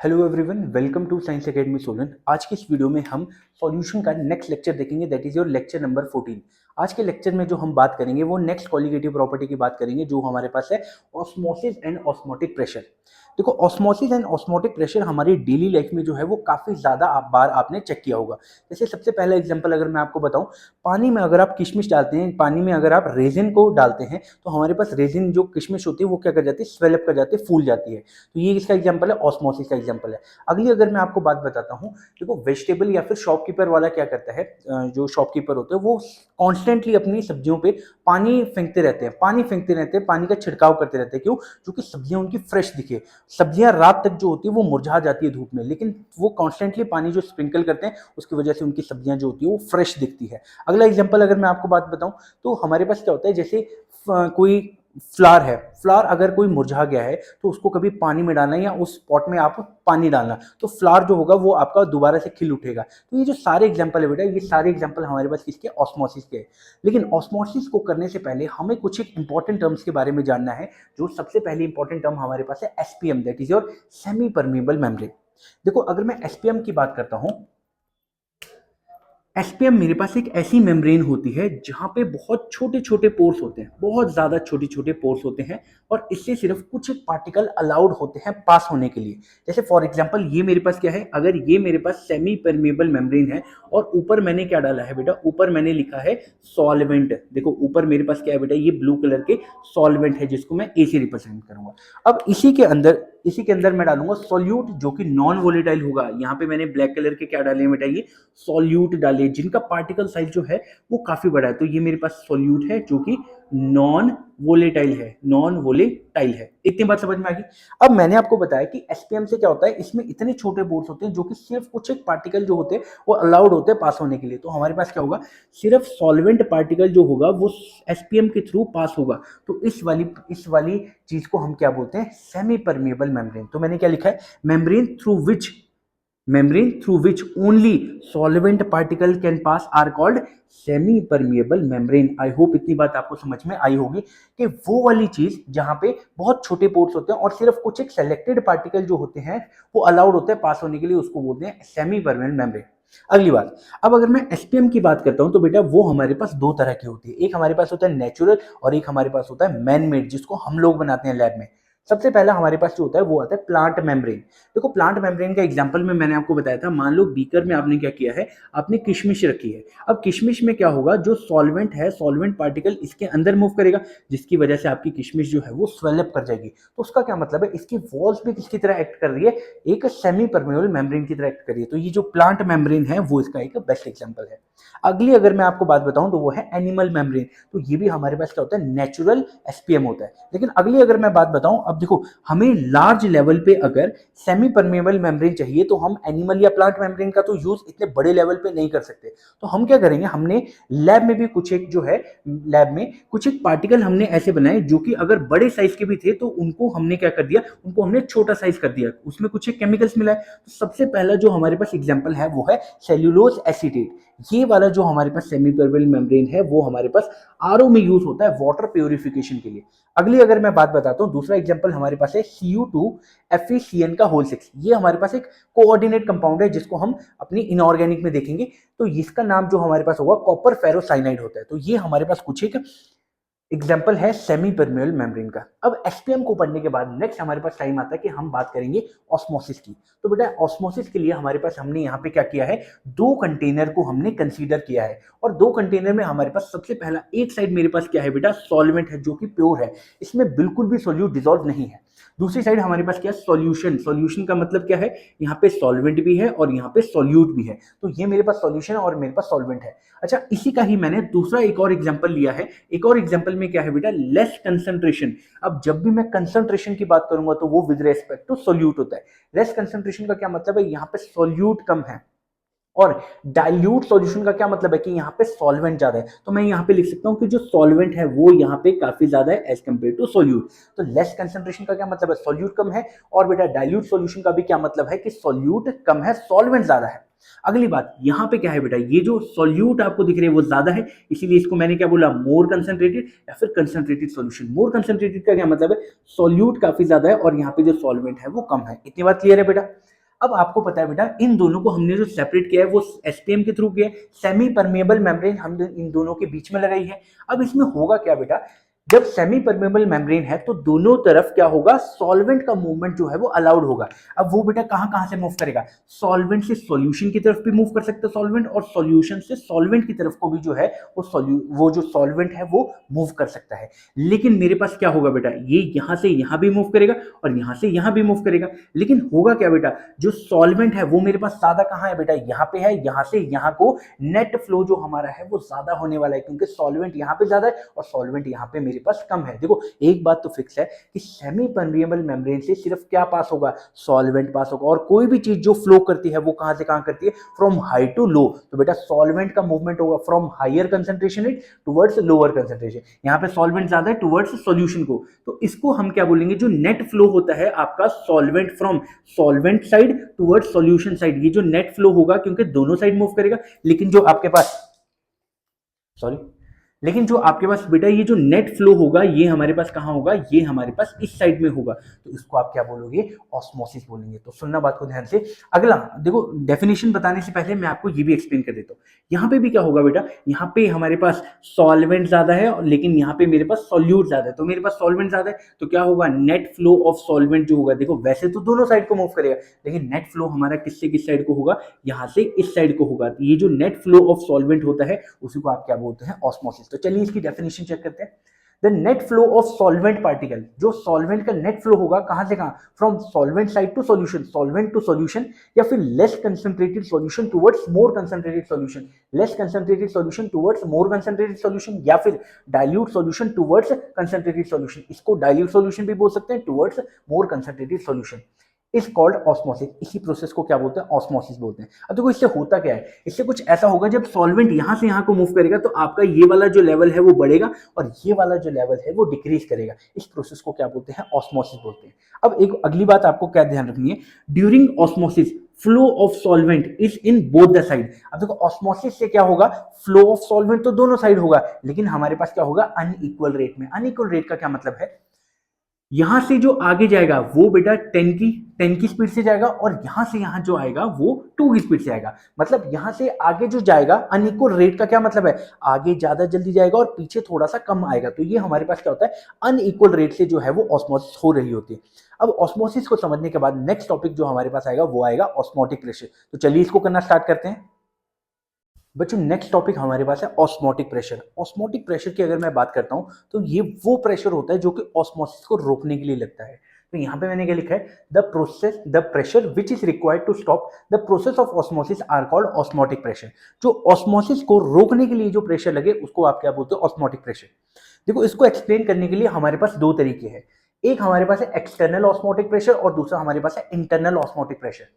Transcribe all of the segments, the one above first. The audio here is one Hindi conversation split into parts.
Hello everyone, welcome to science academy Solan. आज के इस वीडियो में हम सॉल्यूशन का नेक्स्ट लेक्चर देखेंगे, that is your lecture number 14। आज के लेक्चर में जो हम बात करेंगे वो नेक्स्ट कॉलिगेटिव प्रॉपर्टी की बात करेंगे, जो हमारे पास है ऑस्मोसिस एंड ऑस्मोटिक प्रेशर। देखो, ऑस्मोसिस एंड ऑस्मोटिक प्रेशर हमारी डेली लाइफ में जो है वो काफ़ी ज़्यादा बार आपने चेक किया होगा। जैसे सबसे पहला एग्जांपल अगर मैं आपको बताऊं, पानी में अगर आप किशमिश डालते हैं, पानी में अगर आप रेजिन को डालते हैं, तो हमारे पास रेजिन जो किशमिश होती है वो क्या कर जाती है, स्वेलअप कर जाती है, फूल जाती है। तो ये इसका एग्जांपल है, ऑस्मोसिस का एग्जांपल है। अगली अगर मैं आपको बात बताता हूँ, देखो वेजिटेबल या फिर शॉपकीपर वाला क्या करता है, जो शॉपकीपर होते हैं वो कॉन्स्टेंटली अपनी सब्जियों पे पानी फेंकते रहते हैं, पानी का छिड़काव करते रहते हैं। क्यों? क्योंकि सब्जियां उनकी फ्रेश दिखे। सब्जियां रात तक जो होती है वो मुरझा जाती है धूप में, लेकिन वो कॉन्स्टेंटली पानी जो स्प्रिंकल करते हैं उसकी वजह से उनकी सब्जियां जो होती है वो फ्रेश दिखती है। अगला एग्जाम्पल अगर मैं आपको बात बताऊं, तो हमारे पास क्या होता है, जैसे कोई फ्लावर है, फ्लावर अगर कोई मुरझा गया है तो उसको कभी पानी में डालना या उस पॉट में आप पानी डालना, तो फ्लावर जो होगा वो आपका दोबारा से खिल उठेगा। तो ये जो सारे एग्जांपल है बेटा, ये सारे एग्जांपल हमारे पास किसके, ऑस्मोसिस के। लेकिन ऑस्मोसिस को करने से पहले हमें कुछ एक इंपॉर्टेंट टर्म्स के बारे में जानना है। जो सबसे पहले इंपॉर्टेंट टर्म हमारे पास है SPM, that is your semi permeable membrane. देखो, अगर मैं एसपीएम की बात करता हूं, एसपीएम मेरे पास एक ऐसी मेम्ब्रेन होती है जहां पे बहुत छोटे छोटे पोर्स होते हैं, बहुत ज्यादा छोटे छोटे पोर्स होते हैं, और इससे सिर्फ कुछ एक पार्टिकल अलाउड होते हैं पास होने के लिए। जैसे फॉर एग्जांपल ये मेरे पास क्या है, अगर ये मेरे पास सेमी परमेबल मेम्ब्रेन है और ऊपर मैंने क्या डाला है बेटा, ऊपर मैंने लिखा है सॉल्वेंट। देखो ऊपर मेरे पास क्या है बेटा, ये ब्लू कलर के सॉल्वेंट है जिसको मैं ए से रिप्रेजेंट करूंगा। अब इसी के अंदर मैं डालूंगा सॉल्यूट जो कि नॉन वोलेटाइल होगा। यहाँ पे मैंने ब्लैक कलर के क्या डाले हैं बेटा, ये सॉल्यूट डाले जिनका पार्टिकल साइज जो है वो काफी बड़ा है। तो ये मेरे पास सॉल्यूट है जो कि नॉन वोलेटाइल है। इतनी बात समझ में आ गई। अब मैंने आपको बताया कि एसपीएम से क्या होता है, इसमें इतने छोटे बोर्ड्स होते हैं जो कि सिर्फ कुछ एक पार्टिकल जो होते हैं वो अलाउड होते हैं पास होने के लिए। तो हमारे पास क्या होगा, सिर्फ सॉल्वेंट पार्टिकल जो होगा वो एसपीएम के थ्रू पास होगा। तो इस वाली चीज को हम क्या बोलते हैं, सेमी परमेबल मेम्ब्रेन। तो मैंने क्या लिखा है, membrane through which only solvent particle can pass are called semi permeable membrane. I hope इतनी बात आपको समझ में आई होगी कि वो वाली चीज जहां पे बहुत छोटे पोर्स होते हैं और सिर्फ कुछ एक सेलेक्टेड पार्टिकल जो होते हैं वो अलाउड होते हैं पास होने के लिए, उसको बोलते हैं सेमी परमेबल मेम्ब्रेन। अगली बात, अब अगर मैं एसपीएम की बात करता हूं तो बेटा वो हमारे पास दो तरह की होती है। एक हमारे पास होता है नेचुरल और एक हमारे पास होता है मैन मेड, जिसको हम लोग बनाते हैं लैब में। सबसे पहला हमारे पास जो होता है वो आता है प्लांट मेम्ब्रेन। देखो, प्लांट मेम्ब्रेन का एग्जांपल में मैंने आपको बताया था, मान लो बीकर में आपने क्या किया है, आपने किशमिश रखी है। अब किशमिश में क्या होगा, जो सॉल्वेंट है, सॉल्वेंट पार्टिकल इसके अंदर मूव करेगा, जिसकी वजह से आपकी किशमिश जो है वो स्वेलअप कर जाएगी। तो उसका क्या मतलब है, इसकी वॉल्स भी किसकी तरह एक्ट कर रही है, एक सेमी परमेबल मेम्ब्रेन की तरह एक्ट कर रही है। तो ये जो प्लांट मेम्ब्रेन है वो इसका एक बेस्ट एग्जांपल है। अगली अगर मैं आपको बात बताऊं तो वो है एनिमल मेम्ब्रेन। तो ये भी हमारे पास क्या होता है, नेचुरल एसपीएम होता है। लेकिन अगली अगर मैं बात बताऊं, अब देखो हमें लार्ज लेवल पे अगर सेमी परमेबल मेम्ब्रेन चाहिए तो हम एनिमल या प्लांट मेम्ब्रेन का तो यूज इतने बड़े लेवल पे नहीं कर सकते। तो हम क्या करेंगे, हमने लैब में भी कुछ एक जो है, लैब में कुछ एक पार्टिकल हमने ऐसे बनाए जो कि अगर बड़े साइज के भी थे तो उनको हमने क्या कर दिया, उनको हमने छोटा साइज कर दिया, उसमें कुछ एक केमिकल्स मिलाए। तो सबसे पहला जो हमारे पास एग्जाम्पल है वो है सेल्यूलोज एसीटेट। ये वाला जो हमारे पास सेमी परमेबल मेम्ब्रेन है वो हमारे पास आरओ में यूज होता है वाटर प्योरिफिकेशन के लिए। अगली अगर मैं बात बताता हूं, दूसरा एग्जांपल हमारे पास है Cu2FeCN का होल 6। ये हमारे पास एक कोऑर्डिनेट कंपाउंड है जिसको हम अपनी इनऑर्गेनिक में देखेंगे। तो इसका नाम जो हमारे पास होगा कॉपर फेरोसाइनाइड होता है। तो ये हमारे पास कुछ एक एग्जाम्पल है सेमी परमेबल मेम्ब्रेन का। अब एसपीएम को पढ़ने के बाद नेक्स्ट हमारे पास टाइम आता है कि हम बात करेंगे ऑस्मोसिस की। तो बेटा ऑस्मोसिस के लिए हमारे पास हमने यहाँ पे क्या किया है, दो कंटेनर को हमने कंसीडर किया है। और दो कंटेनर में हमारे पास सबसे पहला एक साइड मेरे पास क्या है बेटा, सॉल्वेंट है जो कि प्योर है, इसमें बिल्कुल भी सोल्यूट डिजोल्व नहीं है। दूसरी साइड हमारे पास क्या है, सॉल्यूशन। सॉल्यूशन का मतलब क्या है, यहाँ पे सॉल्वेंट भी है और यहाँ पे सॉल्यूट भी है। तो ये मेरे पास सॉल्यूशन है और मेरे पास सॉल्वेंट है। अच्छा, इसी का ही मैंने दूसरा एक और एग्जांपल लिया है। एक और एग्जांपल में क्या है बेटा, लेस कंसंट्रेशन। अब जब भी मैं कंसंट्रेशन की बात करूंगा तो वो विद रेस्पेक्ट टू सोल्यूट होता है। लेस कंसंट्रेशन का क्या मतलब है, यहाँ पे सोल्यूट कम है और डाइल्यूट सॉल्यूशन का क्या मतलब है कि यहाँ पे सॉल्वेंट ज्यादा है, तो मैं यहाँ पे लिख सकता हूँ कि जो सॉल्वेंट है वो यहाँ पे काफी ज्यादा है एज कम्पेयर टू सोल्यूट। तो लेस कंसेंट्रेशन का क्या मतलब है, सोल्यूट कम है। और बेटा डाइल्यूट सॉल्यूशन का भी क्या मतलब है कि सोल्यूट कम है, सॉल्वेंट ज्यादा है। अगली बात यहाँ पे क्या है बेटा, ये जो सोल्यूट आपको दिख रहे हैं वो ज्यादा है, इसीलिए इसको मैंने क्या बोला, मोर कंसेंट्रेटेड या फिर कंसेंट्रेटेड सॉल्यूशन। मोर कंसेंट्रेटेड का क्या मतलब है, सोल्यूट काफी ज्यादा है और यहाँ पे जो सॉल्वेंट है वो कम है। इतनी बात क्लियर है बेटा। अब आपको पता है बेटा इन दोनों को हमने जो सेपरेट किया है वो एसटीएम के थ्रू किया है, सेमी परमेबल मेम्ब्रेन हमने इन दोनों के बीच में लगाई है। अब इसमें होगा क्या बेटा, जब सेमी परमेबल मेम्ब्रेन है तो दोनों तरफ क्या होगा, सॉल्वेंट का मूवमेंट जो है वो अलाउड होगा। अब वो बेटा कहां कहां से मूव करेगा, सॉल्वेंट से सॉल्यूशन की तरफ भी मूव कर सकते हैं सॉल्वेंट, और सॉल्यूशन से सॉल्वेंट की तरफ को भी जो है वो जो सॉल्वेंट है वो मूव कर सकता है। लेकिन मेरे पास क्या होगा बेटा, ये यहां से यहां भी मूव करेगा और यहां से यहां भी मूव करेगा। लेकिन होगा क्या बेटा, जो सॉल्वेंट है वो मेरे पास ज्यादा कहां है बेटा, यहाँ पे है। यहां से यहां को नेट फ्लो जो हमारा है वो ज्यादा होने वाला है, क्योंकि सॉल्वेंट यहाँ पे ज्यादा है और सॉल्वेंट यहाँ पे मेरे पास कम है। देखो एक बात तो फिक्स है कि सेमी परमिएबल मेम्ब्रेन से सिर्फ क्या पास होगा, सॉल्वेंट पास होगा। और कोई भी चीज जो फ्लो करती है वो कहां से कहां करती है, फ्रॉम हाई टू लो। तो बेटा सॉल्वेंट का मूवमेंट होगा from higher concentration it towards lower concentration, यहाँ पे सॉल्वेंट ज्यादा है टुवर्ड्स सॉल्यूशन को। तो इसको हम क्या बोलेंगे, जो नेट फ्लो होता है आपका solvent from solvent side towards solution side, ये जो नेट फ्लो होगा क्योंकि दोनों साइड मूव करेगा। लेकिन जो आपके पास सॉरी लेकिन जो आपके पास बेटा ये जो नेट फ्लो होगा ये हमारे पास कहां होगा, ये हमारे पास इस साइड में होगा। तो इसको आप क्या बोलोगे, ऑस्मोसिस बोलेंगे। तो सुनना बात को ध्यान से। अगला देखो, डेफिनेशन बताने से पहले मैं आपको ये भी एक्सप्लेन कर देता हूँ। यहाँ पे भी क्या होगा बेटा, यहाँ पे हमारे पास सॉल्वेंट ज्यादा है लेकिन यहाँ पे मेरे पास सॉल्यूट ज्यादा है। तो मेरे पास सॉल्वेंट ज्यादा है तो क्या होगा, नेट फ्लो ऑफ सॉल्वेंट जो होगा, देखो वैसे तो दोनों साइड को मूव करेगा लेकिन नेट फ्लो हमारा किससे किस साइड को होगा, यहाँ से इस साइड को होगा। तो ये जो नेट फ्लो ऑफ सॉल्वेंट होता है उसी को आप क्या बोलते हैं, ऑस्मोसिस। तो चलिए इसकी डेफिनेशन चेक करते हैं। The net flow of solvent particle, जो सॉल्वेंट का नेट फ्लो होगा कहां से कहां, from solvent side to solution, solvent to solution, या फिर less concentrated solution towards more concentrated solution, less concentrated solution towards more concentrated solution, या फिर dilute solution towards concentrated solution. इसको डाइल्यूट सॉल्यूशन भी बोल सकते हैं, towards more concentrated solution is called osmosis. इसी प्रोसेस को क्या बोलते हैं, ऑस्मोसिस बोलते हैं। अब देखो इससे होता क्या है, इससे कुछ ऐसा होगा, जब सॉल्वेंट यहां से यहां को मूव करेगा तो आपका ये वाला जो लेवल है वो बढ़ेगा और ये वाला जो लेवल है वो डिक्रीज करेगा। इस प्रोसेस को क्या बोलते हैं, ऑस्मोसिस बोलते हैं। अब एक अगली बात आपको क्या ध्यान रखनी है, during osmosis flow of solvent is in both the side. अब देखो ऑस्मोसिस से क्या होगा, फ्लो ऑफ सॉल्वेंट तो दोनों साइड होगा लेकिन हमारे पास क्या होगा, अनइक्वल रेट में। अनइक्वल रेट का क्या मतलब है, यहां से जो आगे जाएगा वो बेटा 10 की स्पीड से जाएगा और यहां से यहां जो आएगा वो 2 की स्पीड से आएगा। मतलब यहां से आगे जो जाएगा, अनइक्वल रेट का क्या मतलब है, आगे ज्यादा जल्दी जाएगा और पीछे थोड़ा सा कम आएगा। तो ये हमारे पास क्या होता है, अनइक्वल रेट से जो है वो ऑस्मोसिस हो रही होती है। अब ऑस्मोसिस को समझने के बाद नेक्स्ट टॉपिक जो हमारे पास आएगा वो आएगा ऑस्मोटिक प्रेशर। तो चलिए इसको करना स्टार्ट करते हैं। बच्चों नेक्स्ट टॉपिक हमारे पास है ऑस्मोटिक प्रेशर। ऑस्मोटिक प्रेशर की अगर मैं बात करता हूं तो ये वो प्रेशर होता है जो कि ऑस्मोसिस को रोकने के लिए लगता है। तो यहां पे मैंने क्या लिखा है, the pressure which is required to stop the process of osmosis are called osmotic pressure. जो ऑस्मोसिस को रोकने के लिए जो प्रेशर लगे उसको आप क्या बोलते हो, ऑस्मोटिक प्रेशर। देखो इसको एक्सप्लेन करने के लिए हमारे पास दो तरीके हैं। एक हमारे पास है एक्सटर्नल ऑस्मोटिक प्रेशर और दूसरा हमारे पास है internal osmotic pressure.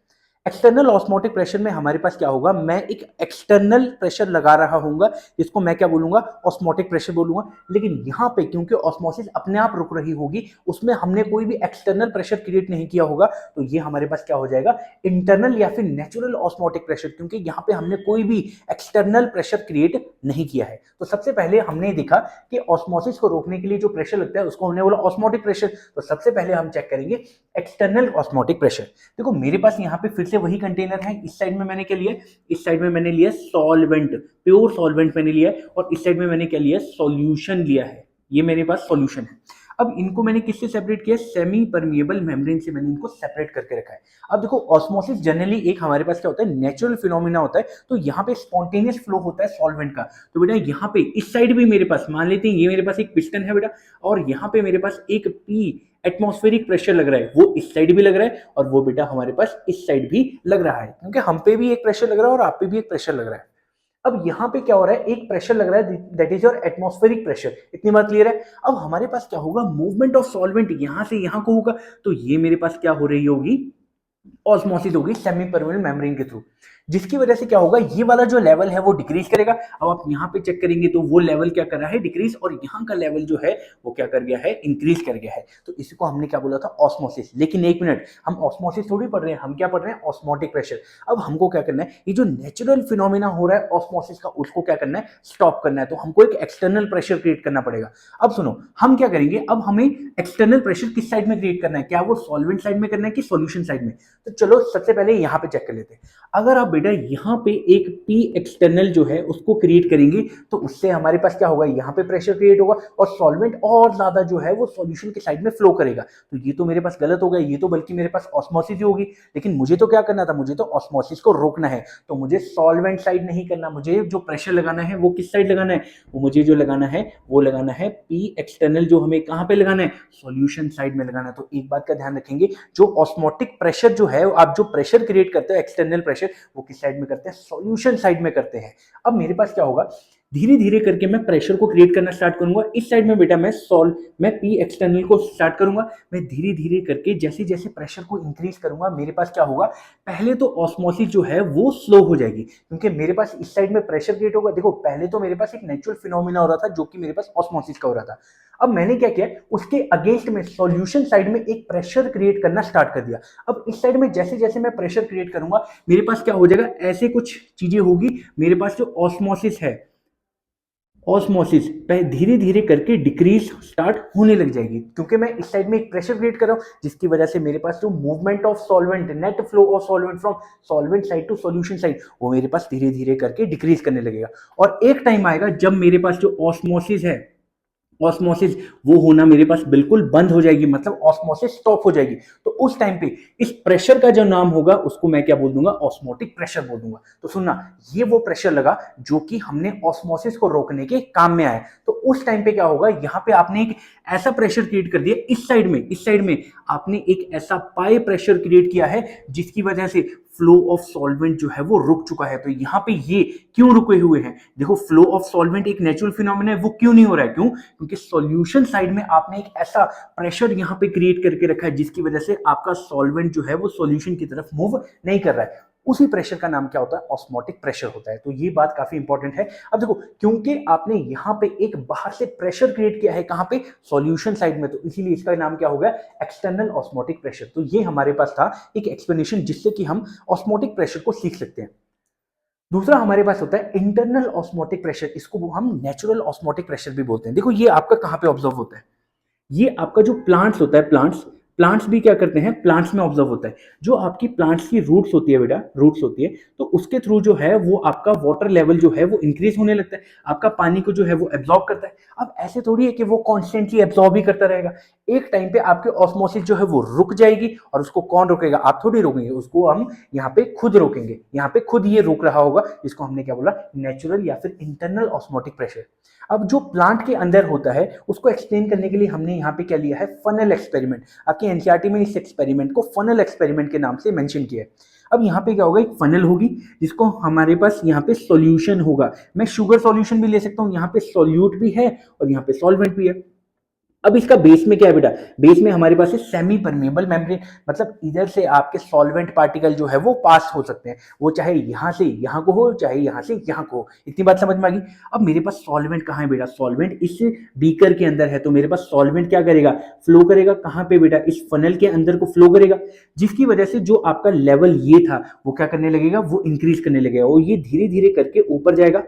External osmotic pressure में हमारे पास क्या होगा, मैं एक एक्सटर्नल प्रेशर लगा रहा हूंगा जिसको मैं क्या बोलूंगा, ऑस्मोटिक प्रेशर बोलूंगा। लेकिन यहां पे क्योंकि ऑस्मोसिस अपने आप रुक रही होगी, उसमें हमने कोई भी एक्सटर्नल प्रेशर क्रिएट नहीं किया होगा, तो ये हमारे पास क्या हो जाएगा, इंटरनल या फिर नेचुरल ऑस्मोटिक प्रेशर, क्योंकि यहाँ पे हमने कोई भी एक्सटर्नल प्रेशर क्रिएट नहीं किया है। तो सबसे पहले हमने देखा कि ऑस्मोसिस को रोकने के लिए जो प्रेशर लगता है उसको हमने बोला ऑस्मोटिक प्रेशर। तो सबसे पहले हम चेक करेंगे एक्सटर्नल ऑस्मोटिक प्रेशर। देखो मेरे पास यहाँ पे फिर से वही कंटेनर है, इस साइड में मैंने क्या लिया, इस साइड में मैंने लिया सॉल्वेंट, प्योर सॉल्वेंट मैंने लिया है, और इस साइड में मैंने क्या लिया, सॉल्यूशन लिया है। ये मेरे पास सॉल्यूशन है। अब इनको मैंने किससे सेपरेट किया, सेमी परमिएबल मेम्ब्रेन से मैंने इनको सेपरेट करके रखा है। अब देखो ऑस्मोसिस जनरली एक हमारे पास क्या होता है, नेचुरल फिनोमिना होता है। तो यहाँ पे स्पॉन्टेनियस फ्लो होता है सॉल्वेंट का। तो बेटा यहाँ पे इस साइड भी मेरे पास, मान लेते हैं ये मेरे पास एक पिस्टन है बेटा, और यहाँ पे मेरे पास एक पी एटमॉस्फेरिक प्रेशर लग रहा है, वो इस साइड भी लग रहा है और वो बेटा हमारे पास इस साइड भी लग रहा है, क्योंकि हम पे भी एक प्रेशर लग रहा है और आप पे भी एक प्रेशर लग रहा है। अब यहाँ पे क्या हो रहा है, एक प्रेशर लग रहा है, that is your atmospheric pressure. इतनी बात क्लियर है। अब हमारे पास क्या होगा, मूवमेंट ऑफ सॉल्वेंट यहां से यहां को होगा। तो ये मेरे पास क्या हो रही होगी, ऑस्मोसिस होगी सेमी परमेबल मेम्ब्रेन के थ्रू, जिसकी वजह से क्या होगा, ये वाला जो लेवल है वो डिक्रीज करेगा। अब आप यहाँ पे चेक करेंगे तो वो लेवल क्या कर रहा है, डिक्रीज, और यहाँ का लेवल जो है वो क्या कर गया है, इंक्रीज कर गया है। तो इसी को हमने क्या बोला था, ऑस्मोसिस। लेकिन एक मिनट, हम ऑस्मोसिस थोड़ी पढ़ रहे हैं, हम क्या पढ़ रहे हैं, ऑस्मोटिक प्रेशर। अब हमको क्या करना है, ये जो नेचुरल फिनोमिना हो रहा है ऑस्मोसिस का, उसको क्या करना है, स्टॉप करना है। तो हमको एक एक्सटर्नल प्रेशर क्रिएट करना पड़ेगा। अब सुनो, हम क्या करेंगे, अब हमें एक्सटर्नल प्रेशर किस साइड में क्रिएट करना है, क्या वो सॉल्वेंट साइड में करना है कि सॉल्यूशन साइड में। तो चलो सबसे पहले यहाँ पे चेक कर लेते हैं। अगर आप बेटा यहाँ पे एक पी एक्सटर्नल जो है उसको क्रिएट करेंगे तो उससे हमारे पास क्या होगा, यहाँ पे प्रेशर क्रिएट होगा और सॉल्वेंट और ज्यादा जो है वो सॉल्यूशन के साइड में फ्लो करेगा। तो ये तो मेरे पास गलत हो गया, ये तो बल्कि मेरे पास ऑस्मोसिस ही होगी। लेकिन मुझे तो क्या करना था, मुझे तो ऑस्मोसिस को रोकना है। तो मुझे सॉल्वेंट साइड नहीं करना, मुझे जो प्रेशर लगाना है वो किस साइड लगाना है, वो मुझे जो लगाना है वो लगाना है पी एक्सटर्नल, जो हमें कहाँ पे लगाना है, सॉल्यूशन साइड में लगाना है। तो एक बात का ध्यान रखेंगे, जो ऑस्मोटिक प्रेशर जो है, आप जो प्रेशर क्रिएट करते हो एक्सटर्नल प्रेशर, वो किस साइड में करते हैं, सॉल्यूशन साइड में करते हैं। अब मेरे पास क्या होगा, धीरे धीरे करके मैं प्रेशर को क्रिएट करना स्टार्ट करूंगा। इस साइड में बेटा मैं पी एक्सटर्नल को स्टार्ट करूंगा। मैं धीरे धीरे करके जैसे जैसे प्रेशर को इंक्रीज करूंगा, मेरे पास क्या होगा, पहले तो ऑस्मोसिस जो है वो स्लो हो जाएगी, क्योंकि मेरे पास इस साइड में प्रेशर क्रिएट होगा। देखो पहले तो मेरे पास एक नेचुरल फिनोमिना हो रहा था जो कि मेरे पास ऑस्मोसिस का हो रहा था। अब मैंने क्या किया, उसके अगेंस्ट में सॉल्यूशन साइड में एक प्रेशर क्रिएट करना स्टार्ट कर दिया। अब इस साइड में जैसे जैसे मैं प्रेशर क्रिएट करूंगा, मेरे पास क्या हो जाएगा, ऐसे कुछ चीजें होगी। मेरे पास जो ऑस्मोसिस है, ऑस्मोसिस धीरे धीरे करके डिक्रीज स्टार्ट होने लग जाएगी, क्योंकि मैं इस साइड में एक प्रेशर क्रिएट कर रहा हूं, जिसकी वजह से मेरे पास जो movement of solvent, net flow of solvent from solvent side to solution side, वो मेरे पास धीरे धीरे करके डिक्रीज करने लगेगा। और एक टाइम आएगा जब मेरे पास जो ऑस्मोसिस है, ऑस्मोसिस वो होना मेरे पास बिल्कुल बंद हो जाएगी, मतलब ऑस्मोसिस स्टॉप हो जाएगी। तो उस टाइम पे इस प्रेशर का जो नाम होगा उसको मैं क्या बोल दूंगा, ऑस्मोटिक प्रेशर बोल दूंगा। तो सुनना, ये वो प्रेशर लगा जो कि हमने ऑस्मोसिस को रोकने के काम में आया। तो उस टाइम पे क्या होगा, यहाँ पे आपने एक ऐसा प्रेशर क्रिएट कर दिया, इस साइड में आपने एक ऐसा पाई प्रेशर क्रिएट किया है जिसकी वजह से फ्लो ऑफ सॉल्वेंट जो है वो रुक चुका है। तो यहाँ पे ये क्यों रुके हुए हैं, देखो फ्लो ऑफ सॉल्वेंट एक नेचुरल फिनोमेना है, वो क्यों नहीं हो रहा है, क्यों, क्योंकि सॉल्यूशन साइड में आपने एक ऐसा प्रेशर यहाँ पे क्रिएट करके रखा है जिसकी वजह से आपका सॉल्वेंट जो है वो सॉल्यूशन की तरफ मूव नहीं कर रहा है। उसी प्रेशर का नाम क्या होता है, ऑस्मोटिक प्रेशर होता है। तो ये बात काफी इंपॉर्टेंट है। अब देखो, क्योंकि आपने यहाँ पे एक बाहर से प्रेशर क्रिएट किया है, कहां पे, सॉल्यूशन साइड में, तो इसीलिए इसका नाम क्या हो गया, एक्सटर्नल ऑस्मोटिक प्रेशर। तो ये हमारे पास था एक एक्सप्लेनेशन जिससे कि हम ऑस्मोटिक प्रेशर को सीख सकते हैं। दूसरा हमारे पास होता है इंटरनल ऑस्मोटिक प्रेशर, इसको हम नेचुरल ऑस्मोटिक प्रेशर भी बोलते हैं। देखो ये आपका कहां पे ऑब्जर्व होता है, ये आपका जो प्लांट्स होता है, प्लांट्स भी क्या करते हैं, प्लांट्स में ऑब्जर्व होता है। जो आपकी प्लांट्स की रूट्स होती है बेटा, रूट्स होती है, तो उसके थ्रू जो है वो आपका वाटर लेवल जो है वो इंक्रीज होने लगता है, आपका पानी को जो है वो एब्जॉर्ब करता है। अब ऐसे थोड़ी है कि वो कॉन्स्टेंटली एब्जॉर्ब ही करता रहेगा, एक टाइम पे आपके ऑस्मोसिस जो है वो रुक जाएगी। और उसको कौन रोकेगा, आप थोड़ी रोकेंगे, उसको हम यहाँ पे खुद रोकेंगे। यहाँ पे खुद ये रुक रहा होगा, इसको हमने क्या बोला, नेचुरल या फिर इंटरनल ऑस्मोटिक प्रेशर। अब जो प्लांट के अंदर होता है उसको एक्सप्लेन करने के लिए हमने यहाँ पे क्या लिया है, फनल एक्सपेरिमेंट। आपके एनसीईआरटी में इस एक्सपेरिमेंट को फनल एक्सपेरिमेंट के नाम से मेंशन किया है। अब यहाँ पे क्या होगा, एक फनल होगी जिसको हमारे पास यहाँ पे सॉल्यूशन होगा। मैं शुगर सॉल्यूशन भी ले सकता हूँ, यहाँ पे सॉल्यूट भी है और यहाँ पे सॉल्वेंट भी है। अब इसका बेस में क्या है बेटा, बेस में हमारे पास है सेमी परमेबल मेम्ब्रेन, मतलब इधर से आपके सॉल्वेंट पार्टिकल जो है वो पास हो सकते हैं, वो चाहे यहां से यहां को हो, चाहे यहां से यहां को हो। इतनी बात समझ में आ गई। अब मेरे पास सॉल्वेंट कहाँ है बेटा, सॉल्वेंट इस बीकर के अंदर है, तो मेरे पास सॉल्वेंट क्या करेगा, फ्लो करेगा कहाँ पे बेटा, इस फनल के अंदर को फ्लो करेगा, जिसकी वजह से जो आपका लेवल ये था वो क्या करने लगेगा, वो इंक्रीज करने लगेगा, और ये धीरे धीरे करके ऊपर जाएगा।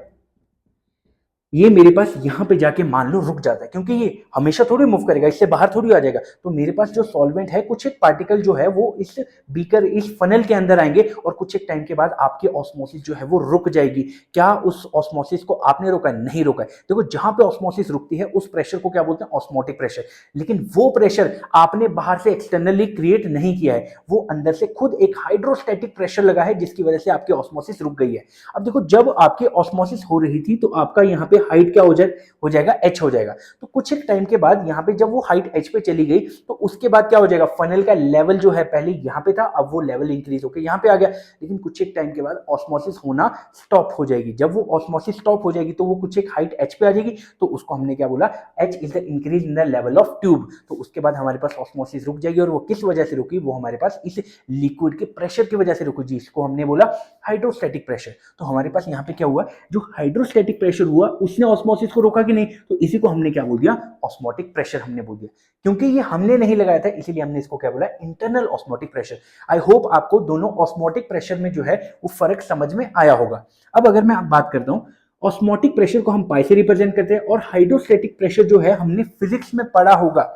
ये मेरे पास यहाँ पे जाके मान लो रुक जाता है, क्योंकि ये हमेशा थोड़ी मूव करेगा, इससे बाहर थोड़ी आ जाएगा। तो मेरे पास जो सॉल्वेंट है, कुछ एक पार्टिकल जो है वो इस बीकर, इस फनल के अंदर आएंगे और कुछ एक टाइम के बाद आपकी ऑस्मोसिस जो है वो रुक जाएगी। क्या उस ऑस्मोसिस को आपने रोका है? नहीं रोका है। देखो जहां पे ऑस्मोसिस रुकती है उस प्रेशर को क्या बोलते हैं, ऑस्मोटिक प्रेशर। लेकिन वो प्रेशर आपने बाहर से एक्सटर्नली क्रिएट नहीं किया है, वो अंदर से खुद एक हाइड्रोस्टैटिक प्रेशर लगा है जिसकी वजह से आपकी ऑस्मोसिस रुक गई है। अब देखो, जब आपकी ऑस्मोसिस हो रही थी तो आपका यहाँ पे हाइट क्या हो जाएगा h हो जाएगा। तो कुछ एक टाइम के बाद यहाँ पे जब वो हाइट h पे चली गई तो उसके बाद क्या हो जाएगा, फनल का लेवल जो है पहले यहाँ पे था, अब वो लेवल इंक्रीज होकर यहाँ पे आ गया, लेकिन कुछ एक टाइम के बाद ऑस्मोसिस होना स्टॉप हो जाएगी। जब वो ऑस्मोसिस स्टॉप हो जाएगी तो वो कुछ एक हाइट h पे आ जाएगी, तो उसको हमने क्या बोला, h is the increase in the level of tube. तो उसके बाद हमारे पास ऑस्मोसिस रुक जाएगी, और वो किस वजह से रुकी, वो हमारे पास इस लिक्विड के प्रेशर की वजह से रुकी, जिसको हमने बोला हाइड्रोस्टैटिक प्रेशर। तो हमारे पास यहाँ पे क्या हुआ, जो हाइड्रोस्टैटिक प्रेशर हुआ उसने ऑस्मोसिस को रोका कि नहीं, तो इसी को हमने क्या बोल दिया, ऑस्मोटिक प्रेशर हमने बोल दिया। क्योंकि ये हमने नहीं लगाया था इसीलिए हमने इसको क्या बोला, internal osmotic pressure. I hope आपको दोनों ऑस्मोटिक प्रेशर में जो है वो फर्क समझ में आया होगा। अब अगर मैं बात करता हूं, ऑस्मोटिक प्रेशर को हम पाई से रिप्रेजेंट करते हैं, और हाइड्रोस्टैटिक प्रेशर जो है हमने फिजिक्स में पढ़ा होगा,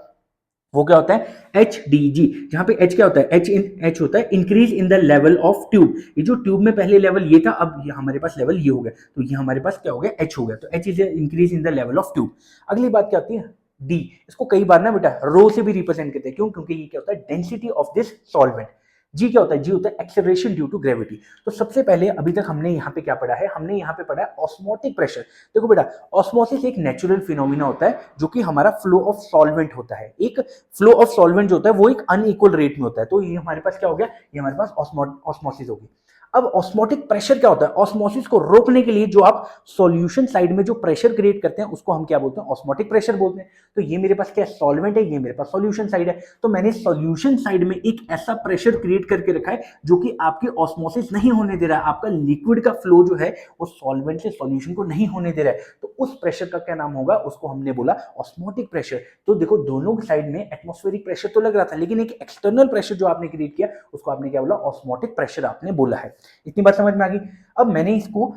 वो क्या होता है, एच डी जी, जहां पे एच क्या होता है, एच होता है increase in the level of tube. ये जो ट्यूब में पहले लेवल ये था, अब ये हमारे पास लेवल ये हो गया, तो ये हमारे पास क्या हो गया, एच हो गया। तो H is increase in the level of tube. अगली बात क्या होती है, डी। इसको कई बार ना बेटा रो से भी रिप्रेजेंट करते हैं, क्यों, क्योंकि ये क्या होता है, डेंसिटी ऑफ दिस सॉल्वेंट। जी क्या होता है, जी होता है एक्सेलरेशन ड्यू टू ग्रेविटी। तो सबसे पहले अभी तक हमने यहाँ पे क्या पढ़ा है, हमने यहाँ पे पढ़ा है ऑस्मोटिक प्रेशर। देखो बेटा, ऑस्मोसिस एक नेचुरल फिनोमिना होता है, जो कि हमारा फ्लो ऑफ सॉल्वेंट होता है। एक फ्लो ऑफ सॉल्वेंट जो होता है वो एक अनइक्वल रेट में होता है, तो ये हमारे पास क्या हो गया, ये हमारे पास ऑस्मोसिस होगी। अब ऑस्मोटिक प्रेशर क्या होता है, ऑस्मोसिस को रोकने के लिए जो आप सॉल्यूशन साइड में जो प्रेशर क्रिएट करते हैं उसको हम क्या बोलते हैं, ऑस्मोटिक प्रेशर बोलते हैं। तो ये मेरे पास क्या सॉल्वेंट है, ये मेरे पास सॉल्यूशन साइड है, तो मैंने सॉल्यूशन साइड में एक ऐसा प्रेशर क्रिएट करके रखा है जो कि आपकी ऑस्मोसिस नहीं होने दे रहा है, आपका लिक्विड का फ्लो जो है वो सॉल्वेंट से सॉल्यूशन को नहीं होने दे रहा है। तो उस प्रेशर का क्या नाम होगा, उसको हमने बोला ऑस्मोटिक प्रेशर। तो देखो दोनों साइड में एटमॉस्फेरिक प्रेशर तो लग रहा था, लेकिन एक एक्सटर्नल प्रेशर जो आपने क्रिएट किया उसको आपने क्या बोला, ऑस्मोटिक प्रेशर आपने बोला है। इतनी बात समझ में आ गई। अब मैंने इसको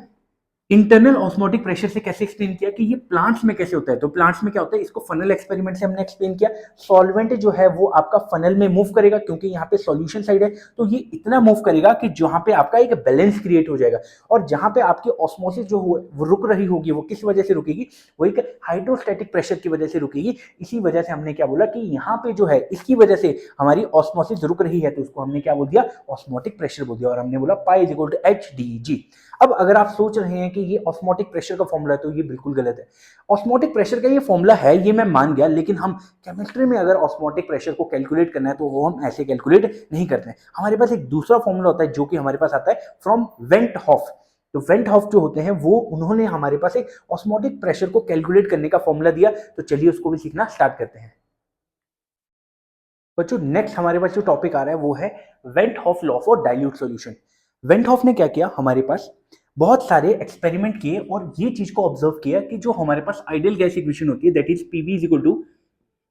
इंटरनल ऑस्मोटिक प्रेशर से कैसे एक्सप्लेन किया कि ये प्लांट्स में कैसे होता है, तो प्लांट्स में क्या होता है, इसको फनल एक्सपेरिमेंट से हमने एक्सप्लेन किया। सॉल्वेंट जो है वो आपका फनल में मूव करेगा, क्योंकि यहाँ पे सॉल्यूशन साइड है, तो ये इतना मूव करेगा कि जहां पे आपका एक बैलेंस क्रिएट हो जाएगा, और जहां पे आपकी ऑस्मोसिस जो वो रुक रही होगी, वो किस वजह से रुकेगी, वो एक हाइड्रोस्टैटिक प्रेशर की वजह से रुकेगी। इसी वजह से हमने क्या बोला कि यहाँ पे जो है इसकी वजह से हमारी ऑस्मोसिस रुक रही है, तो उसको हमने क्या बोल दिया, ऑस्मोटिक प्रेशर बोल दिया, और हमने बोला pi is equal to H D G. अब अगर आप सोच रहे हैं कि ये ऑस्मोटिक प्रेशर का फॉर्मूला है, तो ये बिल्कुल गलत है। ऑस्मोटिक प्रेशर का ये फॉर्मूला है, ये मैं मान गया, लेकिन हम केमिस्ट्री में अगर ऑस्मोटिक प्रेशर को कैलकुलेट करना है तो वो हम ऐसे कैलकुलेट नहीं करते हैं। हमारे पास एक दूसरा फॉर्मूला होता है जो कि हमारे पास आता है फ्रॉम वेंट हॉफ। तो वेंट हॉफ जो होते हैं वो उन्होंने हमारे पास एक ऑस्मोटिक प्रेशर को कैलकुलेट करने का फॉर्मूला दिया, तो चलिए उसको भी सीखना स्टार्ट करते हैं। बच्चों नेक्स्ट हमारे पास जो टॉपिक आ रहा है वो है van't Hoff law for dilute solution. Van't Hoff ने क्या किया, हमारे पास बहुत सारे एक्सपेरिमेंट किए और ये चीज को ऑब्जर्व किया कि जो हमारे पास आइडियल गैस इक्वेशन होती है, that is PV is equal to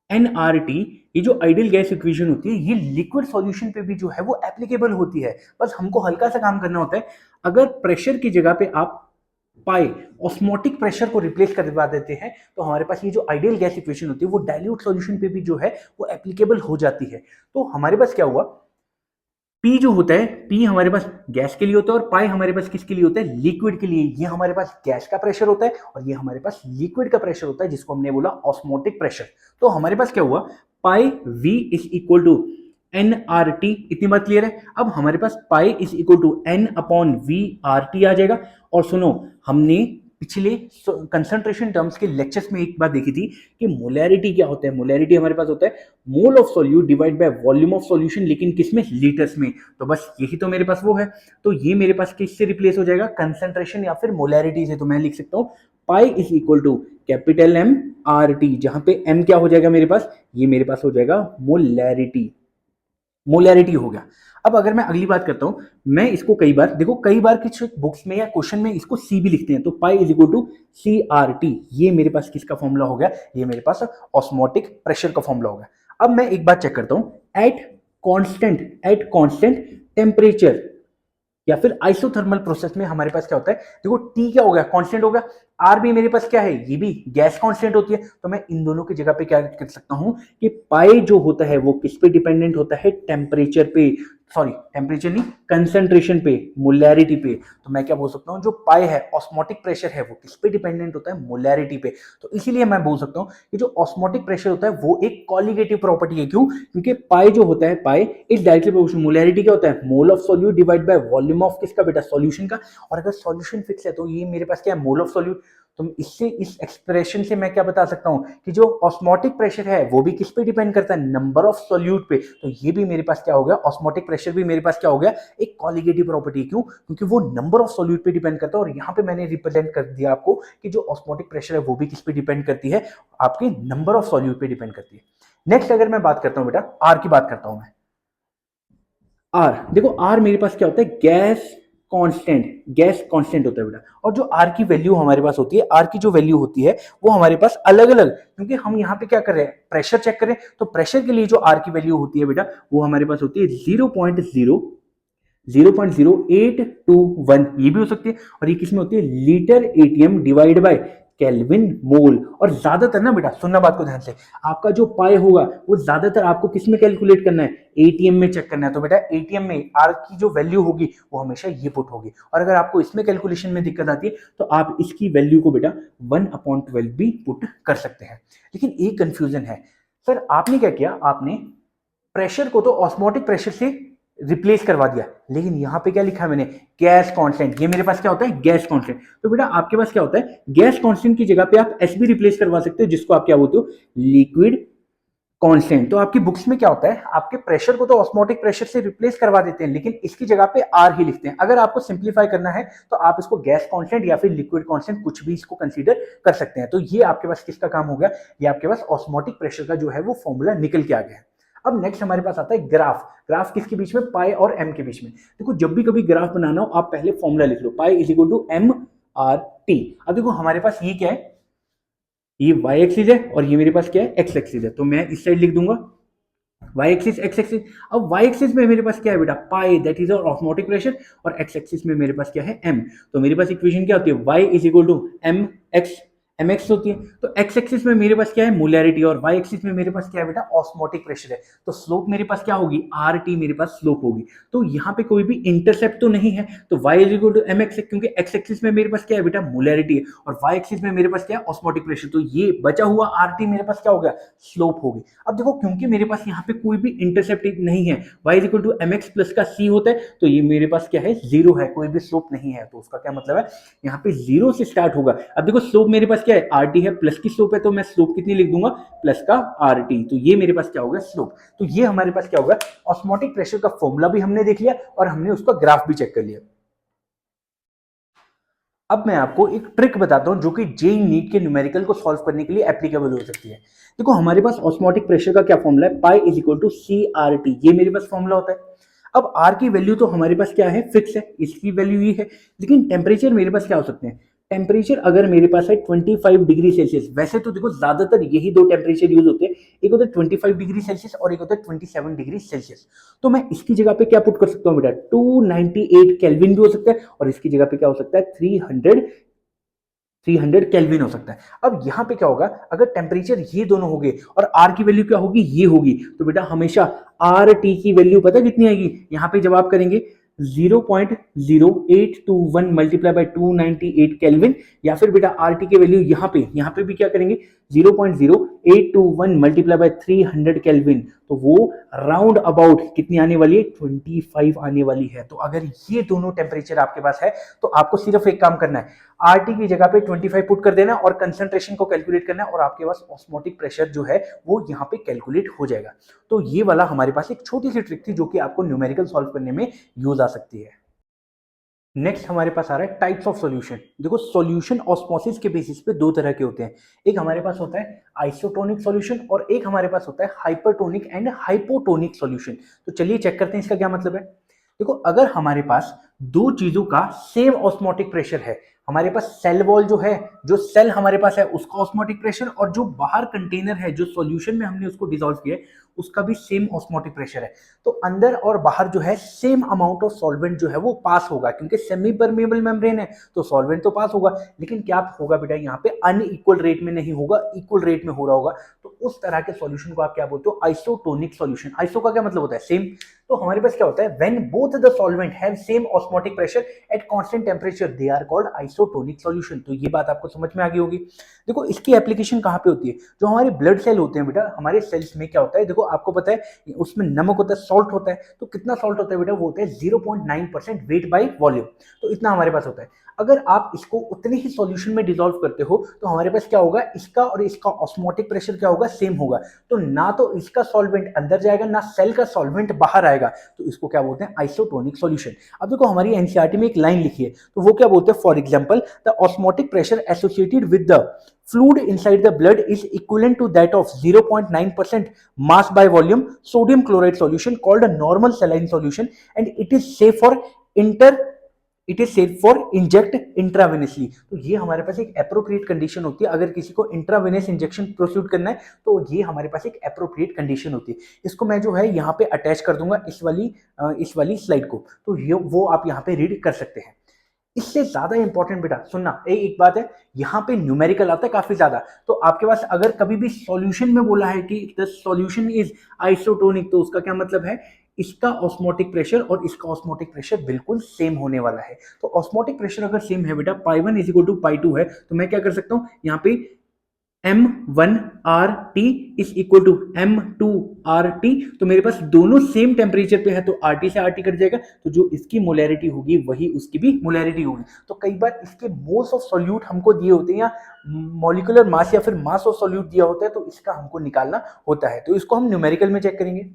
nRT, ये जो आइडियल गैस इक्वेशन होती है ये लिक्विड सॉल्यूशन पे भी जो है वो एप्लीकेबल होती है। बस हमको हल्का सा काम करना होता है। अगर प्रेशर की जगह पे आप पाए ऑस्मोटिक प्रेशर को रिप्लेस करवा देते हैं, तो हमारे पास ये जो आइडियल गैस इक्वेशन होती है वो डाइल्यूट सॉल्यूशन पे भी जो है वो एप्लीकेबल हो जाती है। तो हमारे पास क्या हुआ, पी जो होता है, पी हमारे पास गैस के लिए होता है, और पाई हमारे पास किसके लिए होता है, लिक्विड के लिए। ये हमारे पास गैस का प्रेशर होता है और ये हमारे पास लिक्विड का प्रेशर होता है, जिसको हमने बोला ऑस्मोटिक प्रेशर। तो हमारे पास क्या हुआ, pi V is equal to n R T. इतनी बात क्लियर है। अब हमारे पास pi is equal to n upon V R T आ जाएगा। और सुनो, हमने पिछले कंसंट्रेशन टर्म्स के लेक्चर्स में एक बात देखी थी कि मोलैरिटी क्या होता है। मोलैरिटी हमारे पास होता है मोल of solute divide by volume of solution, लेकिन किसमें, लीटर्स में। तो बस यही तो मेरे पास वो है। तो ये मेरे पास किससे रिप्लेस हो जाएगा, कंसंट्रेशन या फिर मोलैरिटी से। तो मैं लिख सकता हूँ pi is equal to capital M R T, जहां पे एम क्या हो जाएगा मेरे पास, ये मेरे पास हो जाएगा मोलैरिटी। मोलैरिटी हो गया। अब अगर मैं अगली बात करता हूं, मैं इसको कई बार देखो, कई बार कुछ बुक्स में या क्वेश्चन में इसको सी भी लिखते हैं। तो pi is equal to C R T, ये मेरे पास किसका फॉर्मूला हो गया, ये मेरे पास ऑस्मोटिक प्रेशर का फॉर्मूला हो गया। अब मैं एक बात चेक करता हूं, एट कांस्टेंट टेम्परेचर या फिर आइसोथर्मल प्रोसेस में हमारे पास क्या होता है, देखो टी क्या हो गया, कांस्टेंट हो गया। आर भी मेरे पास क्या है, ये भी गैस कांस्टेंट होती है। तो मैं इन दोनों की जगह पे क्या कर सकता हूं कि पाई जो होता है वो किस पे डिपेंडेंट होता है, टेम्परेचर पे, सॉरी टेम्परेचर नहीं, कंसंट्रेशन पे, मोलैरिटी पे। तो मैं क्या बोल सकता हूं, जो पाई है, ऑस्मोटिक प्रेशर है, वो किस पे डिपेंडेंट होता है, मोलैरिटी पे। तो इसीलिए मैं बोल सकता हूं कि जो ऑस्मोटिक प्रेशर होता है वो एक कॉलिगेटिव प्रॉपर्टी है। क्यों, क्योंकि पाई जो होता है, pi is directly proportional, molarity क्या होता है, मोल of solute divide by volume of किसका बेटा, सॉल्यूशन का। और अगर सॉल्यूशन फिक्स है तो ये मेरे पास क्या है, मोल ऑफ सॉल्यूट। तो इससे, इस एक्सप्रेशन से मैं क्या बता सकता हूं कि जो ऑस्मोटिक प्रेशर है वो भी किस पे डिपेंड करता है, नंबर ऑफ सोल्यूट पे। तो ये भी मेरे पास क्या हो गया, ऑस्मोटिक प्रेशर भी मेरे पास क्या हो गया, एक कॉलिगेटिव प्रॉपर्टी। क्यों? क्योंकि वो नंबर ऑफ सोल्यूट पे डिपेंड करता है, और यहाँ पे मैंने रिप्रेजेंट कर दिया आपको कि जो ऑस्मोटिक प्रेशर है वो भी किस पे डिपेंड करती है, आपके नंबर ऑफ सोल्यूट पे डिपेंड करती है। नेक्स्ट अगर मैं बात करता हूं बेटा, आर की बात करता हूं मैं। आर, देखो आर मेरे पास क्या होता है, गैस कांस्टेंट होता है बेटा। और जो आर की वैल्यू हमारे पास होती है, आर की जो वैल्यू होती है वो हमारे पास अलग अलग, क्योंकि हम यहाँ पे क्या कर रहे हैं, प्रेशर चेक करें, तो प्रेशर के लिए जो आर की वैल्यू होती है बेटा वो हमारे पास होती है 0.0821, ये भी हो सकती है। और ये किसमें होती है, litre ATM divide by kelvin mol. और ज्यादातर ना बेटा, सुनना बात को ध्यान से, आपका जो पाई होगा वो ज्यादातर आपको किस में कैलकुलेट करना है, एटीएम में चेक करना है। तो बेटा एटीएम में आर की जो वैल्यू होगी वो हमेशा ये पुट होगी। और अगर आपको इसमें कैलकुलेशन में दिक्कत आती है तो आप इसकी वैल्यू को बेटा 1/12 भी पुट कर सकते हैं। लेकिन एक कंफ्यूजन है, सर आपने क्या किया, आपने प्रेशर को तो ऑस्मोटिक प्रेशर से रिप्लेस करवा दिया, लेकिन यहां पे क्या लिखा है मैंने, गैस कांस्टेंट। ये मेरे पास क्या होता है, गैस कांस्टेंट। तो बेटा आपके पास क्या होता है, गैस कांस्टेंट की जगह पे आप एस भी रिप्लेस करवा सकते हो, जिसको आप क्या बोलते हो, लिक्विड कांस्टेंट। तो आपकी बुक्स में क्या होता है, आपके प्रेशर को तो ऑस्मोटिक प्रेशर से रिप्लेस करवा देते हैं, लेकिन इसकी जगह पे आर ही लिखते हैं। अगर आपको सिंप्लीफाई करना है तो आप इसको गैस कांस्टेंट या फिर लिक्विड कांस्टेंट कुछ भी इसको कंसीडर कर सकते हैं। तो ये आपके पास किसका काम हो गया, ये आपके पास ऑस्मोटिक प्रेशर का जो है वो फॉर्मूला निकल के आ गया है। अब नेक्स्ट हमारे पास आता है ग्राफ। ग्राफ किसके बीच में, पाई और एम के बीच में। देखो जब भी कभी ग्राफ बनाना हो आप पहले फॉर्मूला लिख लो, pi is equal to M R T. अब देखो हमारे पास ये क्या है, ये y एक्सिस है और ये मेरे पास क्या है, x एक्सिस है। तो मैं इस साइड लिख दूंगा y एक्सिस x एक्सिस। अब y एक्सिस में मेरे पास क्या है बेटा, pi, that is our osmotic pressure, और x एक्सिस में मेरे पास क्या है, m। तो मेरे पास इक्वेशन क्या होती है, y is equal to M X होती है। तो x एक्सिस में मेरे पास क्या है, मोलैरिटी, और y एक्सिस में मेरे पास क्या है बेटा, ऑस्मोटिक प्रेशर है। तो स्लोप मेरे पास क्या होगी, आर टी मेरे पास स्लोप होगी। तो यहाँ पे कोई भी इंटरसेप्ट तो नहीं है, तो y is equal to M X, क्योंकि x एक्सिस में मेरे पास क्या है बेटा, मोलैरिटी है, और y एक्सिस में मेरे पास क्या है, ऑस्मोटिक प्रेशर। तो ये बचा हुआ आर टी मेरे पास क्या हो गया, स्लोप होगी। अब देखो क्योंकि मेरे पास यहाँ पे कोई भी इंटरसेप्ट नहीं है, y is equal to M X plus का c होता है, तो ये मेरे पास क्या है, जीरो है, कोई भी स्लोप नहीं है। तो उसका क्या मतलब है, यहाँ पे जीरो से स्टार्ट होगा। अब देखो स्लोप मेरे पास क्या है, आर टी है, प्लस की स्लोप है, तो मैं स्लोप कितनी लिख दूंगा, प्लस का आर टी। तो ये मेरे पास क्या होगा, स्लोप। तो ये हमारे पास क्या होगा, ऑस्मोटिक प्रेशर का फॉर्मूला भी हमने देख लिया और हमने उसका ग्राफ भी चेक कर लिया। अब मैं आपको एक ट्रिक बताता हूं जो कि जेईई नीट के न्यूमेरिकल को सॉल्व करने के लिए एप्लीकेबल हो सकती है। देखो हमारे पास ऑस्मोटिक प्रेशर का क्या फॉर्मूला है, pi is equal to C R T, ये मेरे पास फॉर्मूला होता है। अब आर की वैल्यू तो हमारे पास क्या है, फिक्स है, इसकी वैल्यू ये है। लेकिन टेम्परेचर मेरे पास क्या हो सकते हैं, टेम्परेचर अगर मेरे पास है 25 डिग्री सेल्सियस, वैसे तो देखो ज्यादातर यही दो टेम्परेचर यूज होते हैं, एक होता है 25 डिग्री सेल्सियस और एक होता है 27 डिग्री सेल्सियस। तो मैं इसकी जगह पे क्या पुट कर सकता हूँ बेटा, 298 केल्विन भी हो सकता है, और इसकी जगह पे क्या हो सकता है, 300 केल्विन हो सकता है। अब यहाँ पे क्या होगा, अगर टेम्परेचर ये दोनों हो गए और आर की वैल्यू क्या होगी, ये होगी, तो बेटा हमेशा आर टी की वैल्यू पता कितनी आएगी, यहाँ पे जब आप करेंगे 0.0821 मल्टीप्लाई बाय 298 केल्विन, या फिर बेटा आर टी की वैल्यू यहाँ पे भी क्या करेंगे, 0.0821 मल्टीप्लाई बाय 300 केल्विन, तो वो राउंड अबाउट कितनी आने वाली है, 25 आने वाली है। तो अगर ये दोनों टेम्परेचर आपके पास है तो आपको सिर्फ एक काम करना है, आरटी की जगह पे 25 पुट कर देना और कंसंट्रेशन को कैलकुलेट करना है, और आपके पास ऑस्मोटिक प्रेशर जो है वो यहाँ पे कैलकुलेट हो जाएगा। तो ये वाला हमारे पास एक छोटी सी ट्रिक थी जो कि आपको न्यूमेरिकल सॉल्व करने में यूज आ सकती है। नेक्स्ट हमारे पास आ रहा है टाइप्स ऑफ सॉल्यूशन। देखो सॉल्यूशन ऑस्मोसिस के बेसिस पे दो तरह के होते हैं, एक हमारे पास होता है आइसोटोनिक सॉल्यूशन और एक हमारे पास होता है हाइपरटोनिक एंड हाइपोटोनिक सॉल्यूशन। तो चलिए चेक करते हैं इसका क्या मतलब है। देखो अगर हमारे पास दो चीजों का सेम ऑस्मोटिक प्रेशर है, हमारे पास सेल वॉल जो है, जो सेल हमारे पास है उसका ऑस्मोटिक प्रेशर, और जो बाहर कंटेनर है जो सॉल्यूशन में हमने उसको डिसॉल्व किया है उसका भी सेम ऑस्मोटिक प्रेशर है, तो अंदर और बाहर जो है सेम अमाउंट ऑफ सॉल्वेंट जो है वो पास होगा, क्योंकि सेमी परमेबल मेम्ब्रेन है तो सॉल्वेंट तो पास होगा। लेकिन क्या होगा बेटा, यहाँ पे अनइक्वल रेट में नहीं होगा, इक्वल रेट में हो रहा होगा। तो उस तरह के सॉल्यूशन को आप क्या बोलते हो, आइसोटोनिक सॉल्यूशन। आइसो का क्या मतलब होता है, सेम। तो हमारे पास क्या होता है, when both the solvent have same osmotic pressure at constant temperature they are called isotonic solution. तो ये बात आपको समझ में आ गई होगी। देखो इसकी एप्लीकेशन कहाँ पे होती है, जो हमारे ब्लड सेल होते हैं बेटा, हमारे सेल्स में क्या होता है, देखो आपको पता है उसमें नमक होता है, सॉल्ट होता है, तो कितना सॉल्ट होता है बेटा, वो होता है 0.9% वेट बाई वॉल्यूम, तो इतना हमारे पास होता है। अगर आप इसको उतने ही सॉल्यूशन में डिसॉल्व करते हो तो हमारे पास क्या होगा, इसका और इसका ऑस्मोटिक प्रेशर क्या होगा, सेम होगा, तो ना तो इसका सॉल्वेंट अंदर जाएगा ना सेल का सॉल्वेंट बाहर आएगा, तो इसको क्या बोलते हैं, आइसोटोनिक सॉल्यूशन। अब देखो हमारी एनसीईआरटी में एक लाइन लिखी है, तो वो क्या बोलते हैं, for example the osmotic pressure associated with the fluid inside the blood is equivalent to that of 0.9% mass by volume sodium chloride solution called a normal saline solution, and it is safe for inter it is safe for inject intravenously. तो ये हमारे पास एक अप्रोप्रिएट कंडीशन होती है, अगर किसी को इंट्रावेनस इंजेक्शन प्रोसीड करना है तो ये हमारे पास एक अप्रोप्रिएट कंडीशन होती है। इसको मैं जो है यहाँ पे अटैच कर दूंगा इस वाली स्लाइड को, तो ये वो आप यहाँ पे रीड कर सकते हैं। इससे ज्यादा इंपॉर्टेंट बेटा सुनना, एक बात है, यहाँ पे न्यूमेरिकल आता है काफी ज्यादा, तो आपके पास अगर कभी भी सॉल्यूशन में बोला है कि द सॉल्यूशन इज आइसोटोनिक, तो उसका क्या मतलब है, इसका ऑस्मोटिक प्रेशर और इसका ऑस्मोटिक प्रेशर बिल्कुल सेम होने वाला है। तो ऑस्मोटिक प्रेशर अगर सेम है बेटा, पाई 1 इज इक्वल टू पाई 2 है, तो मैं क्या कर सकता हूँ यहाँ पे M1RT is equal to M2RT, तो मेरे पास दोनों सेम टेम्परेचर पे है, तो RT से RT कट जाएगा, तो जो इसकी मोलैरिटी होगी वही उसकी भी मोलैरिटी होगी। तो कई बार इसके मोल्स ऑफ सॉल्यूट हमको दिए होते हैं या मॉलिक्यूलर मास या फिर मास ऑफ सॉल्यूट दिया होता है, तो इसका हमको निकालना होता है, तो इसको हम न्यूमेरिकल में चेक करेंगे।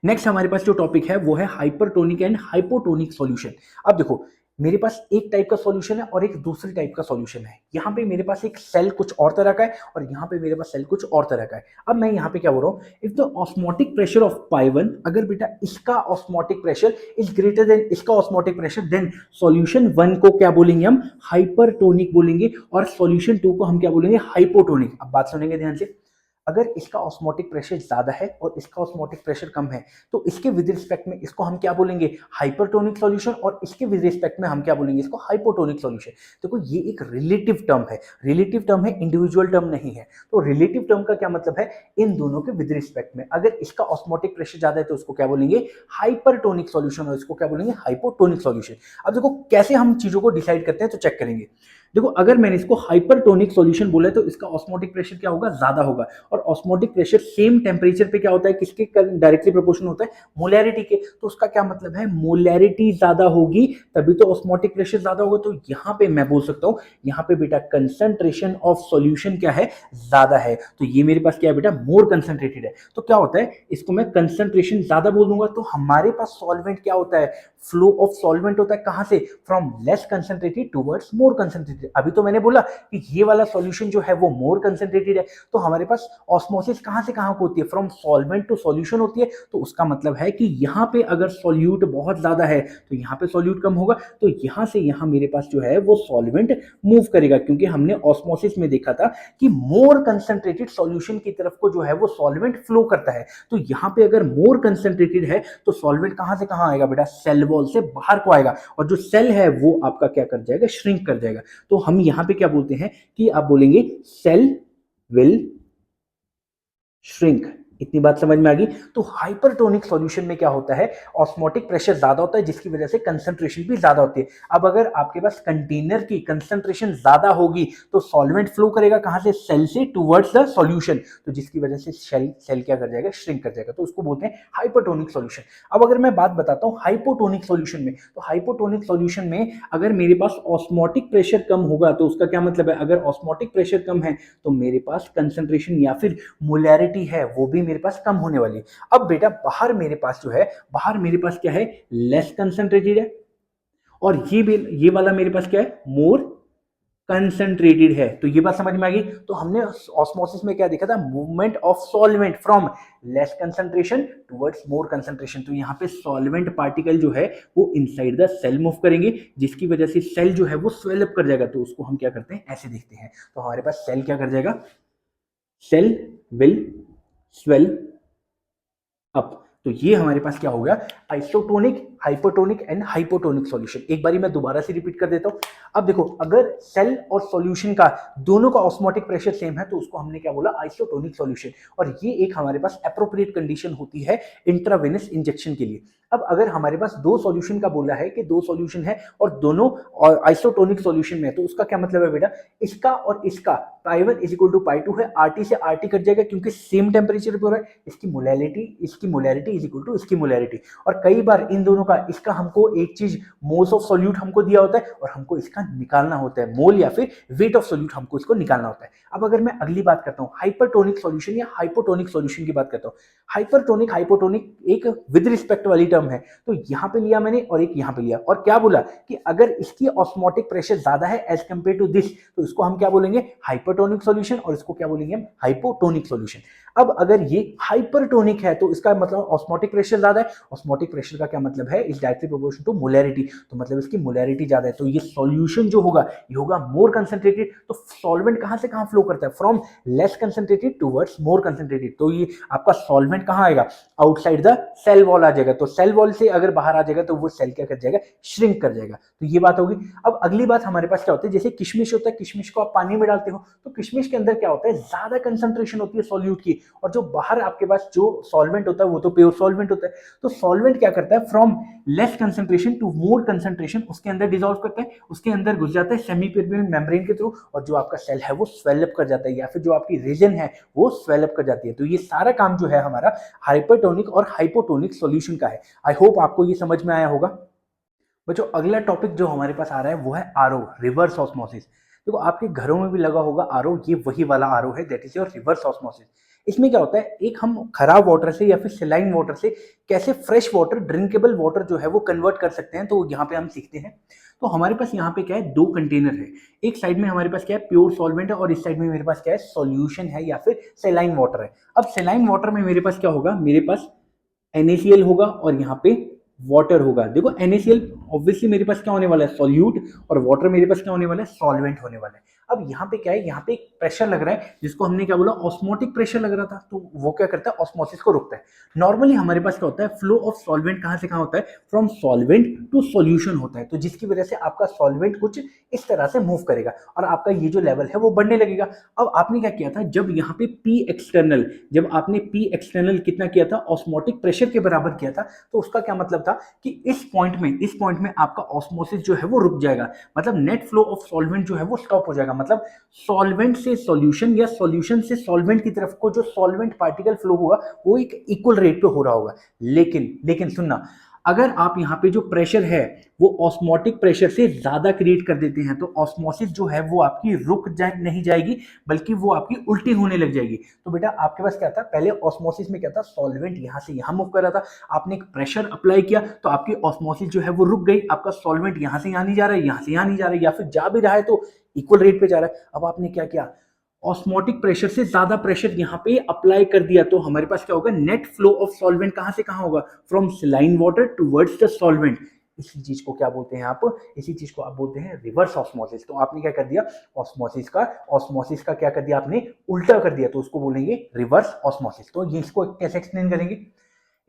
नेक्स्ट हमारे पास जो टॉपिक है वो है हाइपरटोनिक एंड हाइपोटोनिक सॉल्यूशन। अब देखो मेरे पास एक टाइप का सॉल्यूशन है और एक दूसरी टाइप का सॉल्यूशन है। यहाँ पे मेरे पास एक सेल कुछ और तरह का है और यहाँ पे मेरे पास सेल कुछ और तरह का है। अब मैं यहाँ पे क्या बोल रहा हूँ, if the osmotic pressure of pi 1, अगर बेटा इसका osmotic pressure is greater than इसका ऑस्मोटिक प्रेशर, देन सॉल्यूशन 1 को क्या बोलेंगे हम, हाइपरटोनिक बोलेंगे, और सॉल्यूशन 2 को हम क्या बोलेंगे, हाइपोटोनिक। अब बात सुनेंगे ध्यान से, अगर इसका ऑस्मोटिक प्रेशर ज्यादा है और इसका ऑस्मोटिक प्रेशर कम है, तो इसके विद रिस्पेक्ट में इसको हम क्या बोलेंगे, हाइपरटोनिक सॉल्यूशन, और इसके विद रिस्पेक्ट में हम क्या बोलेंगे, इसको हाइपोटोनिक सॉल्यूशन। देखो ये एक रिलेटिव टर्म है, रिलेटिव टर्म है, इंडिविजुअल टर्म नहीं है। तो रिलेटिव टर्म का क्या मतलब है, इन दोनों के विद रिस्पेक्ट में अगर इसका ऑस्मोटिक प्रेशर ज्यादा है तो उसको क्या बोलेंगे, हाइपरटोनिक सॉल्यूशन, और इसको क्या बोलेंगे, हाइपोटोनिक सॉल्यूशन। अब देखो कैसे हम चीजों को डिसाइड करते हैं, तो चेक करेंगे। देखो अगर मैंने इसको हाइपरटोनिक सॉल्यूशन बोला है तो इसका ऑस्मोटिक प्रेशर क्या होगा, ज्यादा होगा, और ऑस्मोटिक प्रेशर सेम टेम्परेचर पे क्या होता है, किसके डायरेक्टली प्रोपोर्शनल होता है, मोलैरिटी के। तो उसका क्या मतलब है, मोलैरिटी ज्यादा होगी तभी तो ऑस्मोटिक प्रेशर ज्यादा होगा। तो यहाँ पे मैं बोल सकता हूँ, यहाँ पे बेटा कंसंट्रेशन ऑफ सॉल्यूशन क्या है, ज्यादा है, तो ये मेरे पास क्या है बेटा, मोर कंसंट्रेटेड है। तो क्या होता है, इसको मैं कंसंट्रेशन ज्यादा बोल दूंगा, तो हमारे पास सॉल्वेंट क्या होता है, फ्लो ऑफ सॉल्वेंट होता है, कहां से, from less concentrated towards more concentrated. अभी तो मैंने बोला कि ये वाला सॉल्यूशन जो है वो मोर कंसंट्रेटेड है, तो हमारे पास ऑस्मोसिस कहां से कहां को होती है, फ्रॉम सॉल्वेंट टू सॉल्यूशन होती है। तो उसका मतलब है कि यहाँ पे अगर सॉल्यूट बहुत ज्यादा है तो यहाँ पे सॉल्यूट कम होगा, तो यहाँ से यहाँ मेरे पास जो है वो सॉल्वेंट मूव करेगा, क्योंकि हमने ऑस्मोसिस में देखा था कि मोर कंसंट्रेटेड सॉल्यूशन की तरफ को जो है वो सॉल्वेंट फ्लो करता है। तो यहाँ पे अगर मोर कंसंट्रेटेड है तो सॉल्वेंट कहां से कहां आएगा बेटा, सेल वॉल से बाहर को आएगा, और जो सेल है वो आपका क्या कर जाएगा, श्रिंक कर जाएगा। तो हम यहां पे क्या बोलते हैं कि आप बोलेंगे सेल विल श्रिंक। इतनी बात समझ में आ गई। तो हाइपरटोनिक सॉल्यूशन में क्या होता है, ऑस्मोटिक प्रेशर ज्यादा होता है जिसकी वजह से कंसंट्रेशन भी ज्यादा होती है। अब अगर आपके पास कंटेनर की कंसंट्रेशन ज्यादा होगी तो सॉल्वेंट फ्लो करेगा कहां से, सेल से टुवर्ड्स द सॉल्यूशन, तो जिसकी वजह से सेल क्या कर जाएगा, श्रिंक कर जाएगा, तो उसको बोलते हैं हाइपरटोनिक सॉल्यूशन। अब अगर मैं बात बताता हूं हाइपोटोनिक सॉल्यूशन में, तो हाइपोटोनिक सॉल्यूशन में अगर मेरे पास ऑस्मोटिक प्रेशर कम होगा तो उसका क्या मतलब है, अगर ऑस्मोटिक प्रेशर कम है तो मेरे पास कंसंट्रेशन या फिर मोलैरिटी है वो भी मेरे पास कम होने वाली है। अब बेटा बाहर मेरे पास जो है, बाहर मेरे पास क्या है, लेस कंसंट्रेटेड है, और ये वाला मेरे पास क्या है, मोर कंसंट्रेटेड है। तो ये बात समझ में आ गई। तो हमने ऑस्मोसिस में क्या देखा था, movement of solvent from less concentration towards more concentration. तो यहाँ पे सॉल्वेंट पार्टिकल जो है वो इनसाइड द सेल मूव करेंगे, जिसकी वजह से सेल जो है वो स्वेल अप कर जाएगा। तो उसको हम क्या करते हैं, ऐसे देखते हैं। तो हमारे पास सेल क्या कर जाएगा, सेल विल स्वेल अप। तो ये हमारे पास क्या हो गया, isotonic hypotonic and hypotonic solution. एक बारी मैं दोबारा से रिपीट कर देता हूं। अब देखो, अगर सेल और सॉल्यूशन का दोनों का ऑस्मोटिक प्रेशर सेम है तो उसको हमने क्या बोला, आइसोटोनिक सॉल्यूशन। और ये एक हमारे पास एप्रोप्रिएट कंडीशन होती है इंट्रावेनस इंजेक्शन के लिए। अब अगर हमारे पास दो सॉल्यूशन का बोला है कि दो सॉल्यूशन है और दोनों आइसोटोनिक सॉल्यूशन में है, तो उसका क्या मतलब है बेटा, इसका और इसका पाई1 इज इक्वल टू पाई2 है, आरटी से आरटी कट जाएगा क्योंकि सेम टेम्परेचर पे हो रहा है। इसकी मोलैरिटी इज इक्वल टू इसकी मोलैरिटी। और कई बार इन दोनों का, इसका हमको एक चीज मोल्स ऑफ सॉल्यूट हमको दिया होता है और हमको इसका निकालना होता है, मोल या फिर वेट ऑफ सॉल्यूट हमको इसको निकालना होता है। अब अगर मैं अगली बात करता हूं हाइपरटोनिक सॉल्यूशन या हाइपोटोनिक सॉल्यूशन की बात करता हूं। हाइपरटोनिक हाइपोटोनिक एक विद रिस्पेक्ट वाली टर्म है, तो यहां पे लिया मैंने और एक यहां पे लिया, और क्या बोला कि अगर इसकी ऑस्मोटिक प्रेशर ज्यादा है एज कंपेयर टू दिस, तो इसको हम क्या बोलेंगे, हाइपरटोनिक सॉल्यूशन, और इसको क्या बोलेंगे हम, हाइपोटोनिक सॉल्यूशन। अब अगर ये हाइपरटोनिक है तो इसका मतलब ऑस्मोटिक प्रेशर ज्यादा है। ऑस्मोटिक प्रेशर का क्या मतलब है, is directly proportional to molarity, तो मतलब इसकी मोलैरिटी ज्यादा है, तो ये सॉल्यूशन जो होगा ये होगा मोर कंसंट्रेटेड। तो सॉल्वेंट कहां से कहां फ्लो करता है, from less concentrated towards more concentrated. तो ये आपका सॉल्वेंट कहां आएगा, आउटसाइड द सेल वॉल आ जाएगा। तो सेल वॉल से अगर बाहर आ जाएगा तो वो सेल क्या कर जाएगा, श्रिंक कर जाएगा। तो ये बात होगी। अब अगली बात हमारे पास क्या होता है, जैसे किशमिश होता है, किशमिश को आप पानी में डालते हो तो किशमिश के अंदर क्या होता है, ज्यादा कंसंट्रेशन होती है सॉल्यूट की, और जो बाहर आपके पास जो सॉल्वेंट होता है वो तो प्योर सॉल्वेंट होता है। तो सॉल्वेंट क्या करता है, from less concentration to more concentration उसके अंदर डिसॉल्व करता है, उसके अंदर घुस जाता है सेमी परमेबल मेम्ब्रेन के थ्रू, और जो आपका सेल है वो स्वेलअप कर जाता है, या फिर जो आपकी रीजन है वो स्वेलअप कर जाती है। तो ये सारा काम जो है हमारा हाइपरटोनिक और हाइपोटोनिक सॉल्यूशन का है। आई होप आपको ये समझ में आया होगा। बच्चों, अगला टॉपिक जो हमारे पास आ रहा है वो है आरओ, रिवर्स ऑस्मोसिस। देखो, आपके घरों में भी लगा होगा आरओ, ये वही वाला आरओ है, that is your reverse osmosis. इसमें क्या होता है, एक हम खराब वाटर से या फिर सेलाइन वाटर से कैसे फ्रेश वाटर, ड्रिंकेबल वाटर जो है वो कन्वर्ट कर सकते हैं, तो यहाँ पे हम सीखते हैं। तो हमारे पास यहाँ पे क्या है, दो कंटेनर है। एक साइड में हमारे पास क्या है, प्योर सॉल्वेंट है, और इस साइड में मेरे पास क्या है, सॉल्यूशन है या फिर सेलाइन वाटर है। अब सेलाइन वाटर में मेरे पास क्या होगा, मेरे पास NaCl होगा और यहाँ पे वाटर होगा। देखो, NaCl ऑब्वियसली मेरे पास क्या होने वाला है, सॉल्यूट, और वाटर मेरे पास क्या होने वाला है, सॉल्वेंट होने वाला है। अब यहाँ पे क्या है, यहाँ पे एक प्रेशर लग रहा है जिसको हमने क्या बोला, ऑस्मोटिक प्रेशर लग रहा था, तो वो क्या करता है, ऑस्मोसिस को रोकता है। नॉर्मली हमारे पास क्या होता है, फ्लो ऑफ सॉल्वेंट कहाँ से कहाँ होता है, फ्रॉम सॉल्वेंट टू सॉल्यूशन होता है, तो जिसकी वजह से आपका सॉल्वेंट कुछ इस तरह से मूव करेगा और आपका ये जो लेवल है वो बढ़ने लगेगा। अब आपने क्या किया था, जब यहाँ पे P एक्सटर्नल, जब आपने P एक्सटर्नल कितना किया था, ऑस्मोटिक प्रेशर के बराबर किया था, तो उसका क्या मतलब था कि इस पॉइंट में आपका ऑस्मोसिस जो है वो रुक जाएगा, मतलब नेट फ्लो ऑफ सॉल्वेंट जो है वो स्टॉप हो जाएगा। मतलब सॉल्वेंट से सॉल्यूशन या सॉल्यूशन से सॉल्वेंट की तरफ को जो सॉल्वेंट पार्टिकल फ्लो होगा वो एक इक्वल रेट पे हो रहा होगा। लेकिन सुनना, अगर आप यहाँ पे जो प्रेशर है वो ऑस्मोटिक प्रेशर से ज्यादा क्रिएट कर देते हैं, तो ऑस्मोसिस जो है वो आपकी नहीं जाएगी, बल्कि वो आपकी उल्टी होने लग जाएगी। तो बेटा, आपके पास क्या था, पहले ऑस्मोसिस में क्या था, सॉल्वेंट यहाँ से यहाँ मूव कर रहा था, आपने एक प्रेशर अप्लाई किया तो आपकी ऑस्मोसिस जो है वो रुक गई, आपका सॉल्वेंट यहाँ से यहाँ नहीं जा रहा है, यहाँ से यहाँ नहीं जा रहा है, या फिर जा भी रहा है तो इक्वल रेट पे जा रहा है। अब आपने क्या किया, ऑस्मोटिक प्रेशर से ज्यादा प्रेशर यहाँ पे अप्लाई कर दिया, तो हमारे पास क्या होगा, नेट फ्लो ऑफ सॉल्वेंट कहां से कहां होगा, from saline water towards the solvent. इसी चीज को क्या बोलते हैं आप, इसी चीज को आप बोलते हैं रिवर्स ऑस्मोसिस। तो आपने क्या कर दिया, ऑस्मोसिस का क्या कर दिया आपने, उल्टा कर दिया, तो उसको बोलेंगे रिवर्स ऑस्मोसिस। तो ये इसको कैसे एक्सप्लेन करेंगे,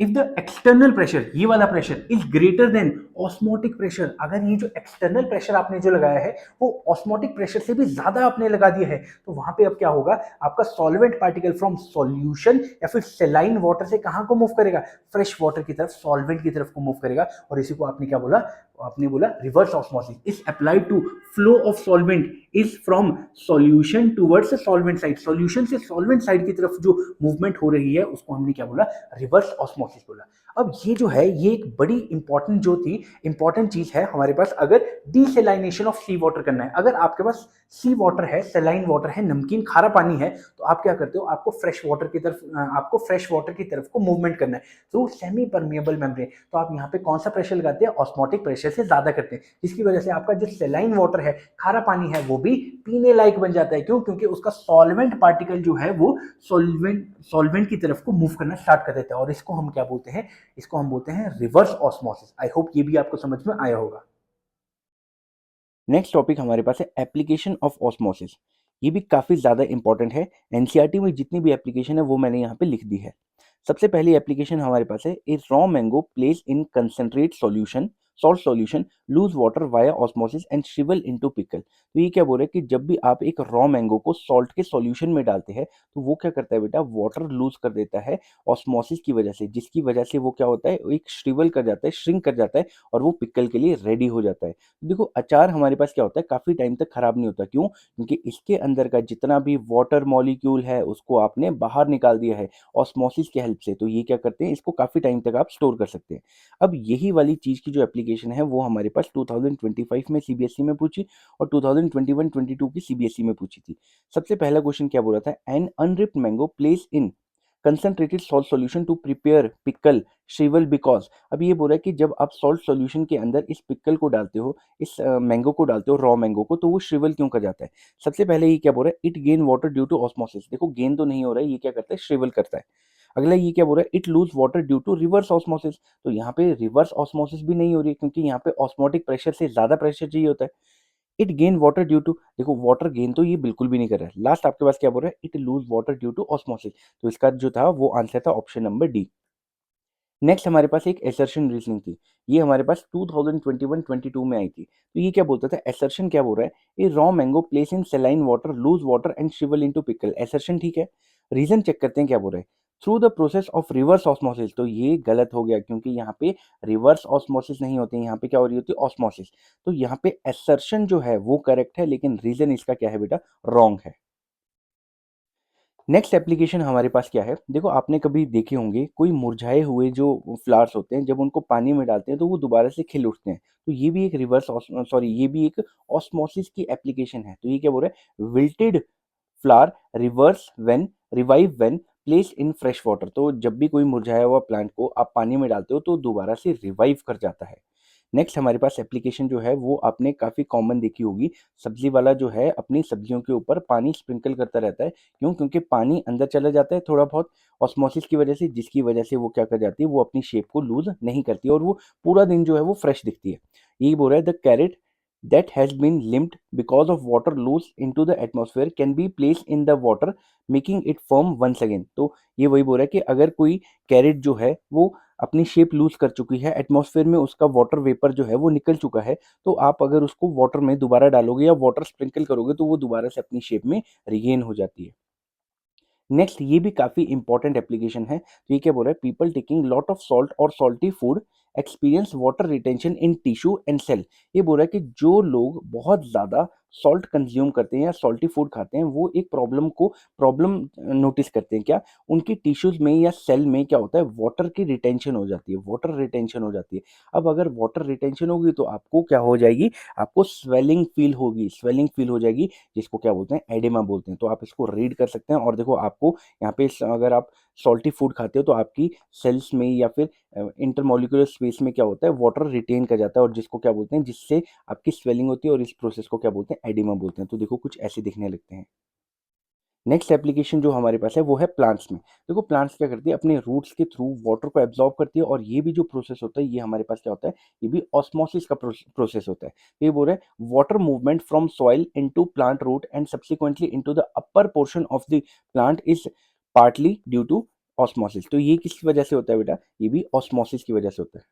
इफ द एक्सटर्नल प्रेशर, ये वाला pressure is greater then osmotic pressure, अगर ये जो एक्सटर्नल प्रेशर आपने जो लगाया है वो ऑस्मोटिक प्रेशर से भी ज्यादा आपने लगा दिया है, तो वहां पे अब क्या होगा, आपका सॉल्वेंट पार्टिकल फ्रॉम सॉल्यूशन या फिर सेलाइन वाटर से कहां को मूव करेगा, फ्रेश वाटर की तरफ, सॉल्वेंट की तरफ को मूव करेगा। और इसी को आपने क्या बोला, आपने बोला reverse osmosis is applied to flow of solvent is from solution towards solvent side, solution से सॉल्वेंट साइड की तरफ जो मूवमेंट हो रही है उसको हमने क्या बोला, रिवर्स ऑस्मोसिस बोला। अब ये जो है ये एक बड़ी इंपॉर्टेंट चीज है हमारे पास, अगर डीसेलाइनेशन ऑफ सी वाटर करना है। अगर आपके पास सी वाटर है, सेलाइन वाटर है, नमकीन खारा पानी है, तो आप क्या करते हो, आपको फ्रेश वाटर की तरफ को मूवमेंट करना है थ्रू सेमी परमिएबल मेम्ब्रेन। तो आप यहाँ पे कौन सा प्रेशर लगाते हैं, ऑस्मोटिक प्रेशर से ज्यादा करते हैं, जिसकी वजह से आपका जो सेलाइन वाटर है, खारा पानी है, वो भी पीने लायक बन जाता है। क्यों, क्योंकि उसका सॉल्वेंट पार्टिकल जो है वो सॉल्वेंट की तरफ को मूव करना स्टार्ट कर देता है, और इसको हम क्या बोलते हैं, इसको हम बोलते हैं रिवर्स ऑस्मोसिस। आई होप ये भी आपको समझ में आया होगा। नेक्स्ट टॉपिक हमारे पास है एप्लीकेशन ऑफ ऑस्मोसिस। ये भी काफी ज्यादा इंपॉर्टेंट है, एनसीईआरटी में जितनी भी एप्लीकेशन है वो मैंने यहाँ पे लिख दी है। सबसे पहली एप्लीकेशन हमारे पास है, a raw mango place in concentrate solution, salt solution, lose water via osmosis and shrivel into pickle. तो ये क्या बोल रहा है कि जब भी आप एक रॉ मैंगो को सॉल्ट के सॉल्यूशन में डालते हैं, तो वो क्या करता है बेटा, वाटर लूज कर देता है ऑस्मोसिस की वजह से, जिसकी वजह से वो क्या होता है, वो एक श्रिवल कर जाता है, श्रिंक कर जाता है, और वो पिकल के लिए रेडी हो जाता है। देखो अचार हमारे पास क्या होता है, काफ़ी टाइम तक खराब नहीं होता। क्यों? क्योंकि इसके अंदर का जितना भी वाटर मॉलिक्यूल है, उसको आपने बाहर निकाल दिया है ऑस्मोसिस की हेल्प से। तो ये क्या करते हैं, इसको काफ़ी टाइम तक आप स्टोर कर सकते हैं। अब यही वाली चीज़ की जो एप्लीकेशन है, वो हमारे पास 2025 में सीबीएसई में पूछी और 2021-22 की सीबीएसई में पूछी थी। सबसे पहला क्वेश्चन क्या बोला था, an unripe mango place in concentrated salt solution to prepare pickle shrivel because. अब ये बोल रहा है कि जब आप सॉल्ट सॉल्यूशन के अंदर इस पिकल को डालते हो, इस मैंगो को डालते हो, रॉ मैंगो को, तो वो श्रिवल क्यों कर जाता है। सबसे पहले ये क्या बोल रहा है, it gain water due to osmosis. देखो गेन तो नहीं हो रहा है, ये क्या करता है, श्रिवल करता है। अगला ये क्या बोल रहा है, it lose water due to reverse osmosis. तो यहाँ पे रिवर्स ऑस्मोसिस भी नहीं हो रही है, क्योंकि यहाँ पे ऑस्मोटिक प्रेशर से ज्यादा प्रेशर चाहिए होता है। It gain water due to, देखो वाटर गेन तो ये बिल्कुल भी नहीं कर रहा है। लास्ट आपके पास क्या बोल रहा है, it lose water due to osmosis. तो इसका जो था वो आंसर था ऑप्शन नंबर डी। नेक्स्ट हमारे पास एक एसर्शन रीजनिंग थी। ये हमारे पास 2021-22 में आई थी। तो ये क्या बोलता था, एसर्शन क्या बोल रहा है, a raw mango place in saline water lose water and shrivel into pickle. Assertion ठीक है, रीजन चेक करते हैं क्या बोल रहे हैं, through the process of reverse osmosis. तो ये गलत हो गया, क्योंकि यहाँ पे रिवर्स ऑस्मोसिस नहीं होती, यहाँ पे क्या हो रही होती है, ऑस्मोसिस। तो यहाँ पे एसर्शन जो है वो करेक्ट है, लेकिन रीजन इसका क्या है बेटा, रॉन्ग है। नेक्स्ट एप्लीकेशन हमारे पास क्या है, देखो आपने कभी देखे होंगे कोई मुरझाए हुए जो फ्लावर्स होते हैं, जब उनको पानी में डालते हैं तो वो दोबारा से खिल उठते हैं। तो ये भी एक रिवर्स सॉरी, ये भी एक ऑस्मोसिस की एप्लीकेशन है। तो ये क्या बोल रहा है, wilted flower reverse when revive when place in fresh water. तो जब भी कोई मुरझाया हुआ प्लांट को आप पानी में डालते हो, तो दोबारा से रिवाइव कर जाता है। नेक्स्ट हमारे पास एप्लीकेशन जो है वो आपने काफ़ी कॉमन देखी होगी। सब्जी वाला जो है अपनी सब्जियों के ऊपर पानी स्प्रिंकल करता रहता है। क्यों? क्योंकि पानी अंदर चला जाता है थोड़ा बहुत ऑस्मोसिस की वजह से, जिसकी वजह से वो क्या कर जाती है, वो अपनी शेप को लूज नहीं करती और वो पूरा दिन जो है वो फ्रेश दिखती है। यही बोल रहा है, the carat that has been limped because of water loose into the atmosphere can be placed in the water making it firm once again। तो ये वही बोल रहा है कि अगर कोई कैरेट जो है वो अपनी शेप लूज कर चुकी है, एटमॉस्फेयर में उसका वाटर वेपर जो है वो निकल चुका है, तो आप अगर उसको वाटर में दोबारा डालोगे या वाटर स्प्रिंकल करोगे, तो वो दोबारा से अपनी शेप में रिगेन हो जाती है। नेक्स्ट ये भी काफ़ी इंपॉर्टेंट एप्लीकेशन है। तो ये क्या बोल रहा है, people taking lot of salt और salty food experience water retention in tissue and cell. ये बोल रहा है कि जो लोग बहुत ज़्यादा सॉल्ट कंज्यूम करते हैं या सॉल्टी फूड खाते हैं, वो एक प्रॉब्लम नोटिस करते हैं। क्या? उनकी टिश्यूज में या सेल में क्या होता है, वाटर की रिटेंशन हो जाती है, वाटर रिटेंशन हो जाती है। अब अगर वाटर रिटेंशन होगी तो आपको क्या हो जाएगी, आपको स्वेलिंग फील होगी, स्वेलिंग फील हो जाएगी, जिसको क्या बोलते हैं, एडिमा बोलते हैं। तो आप इसको रीड कर सकते हैं। और देखो आपको यहाँ पे अगर आप सॉल्टी फूड खाते हो, तो आपकी सेल्स में या फिर इंटरमोलिकुलर स्पेस में क्या होता है, वाटर रिटेन कर जाता है, और जिसको क्या बोलते हैं, जिससे आपकी स्वेलिंग होती है, और इस प्रोसेस को क्या बोलते हैं, एडिमा बोलते हैं। तो देखो कुछ ऐसे दिखने लगते हैं। नेक्स्ट एप्लीकेशन जो हमारे पास है वो है प्लांट्स में। देखो प्लांट्स क्या करती है, अपने रूट्स के थ्रू वाटर को एब्जॉर्ब करती है, और ये भी जो प्रोसेस होता है, ये हमारे पास क्या होता है, ये भी ऑस्मोसिस का प्रोसेस होता है। तो ये बोल रहे हैं, water movement from soil into plant root and subsequently into the upper portion of the plant is partly due to osmosis. तो ये किस वजह से होता है बेटा, ये भी ऑस्मोसिस की वजह से होता है।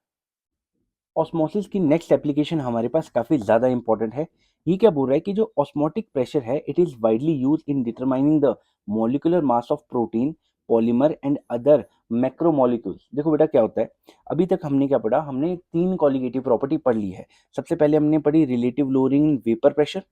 ऑस्मोसिस की नेक्स्ट एप्लीकेशन हमारे पास काफ़ी ज़्यादा इंपॉर्टेंट है। ये क्या बोल रहा है कि जो ऑस्मोटिक प्रेशर है, it is widely use in determining the molecular mass of protein, polymer and other macromolecules. देखो बेटा क्या होता है, अभी तक हमने क्या पढ़ा, हमने तीन कॉलिगेटिव प्रॉपर्टी पढ़ ली है। सबसे पहले हमने पढ़ी relative lowering in vapour pressure,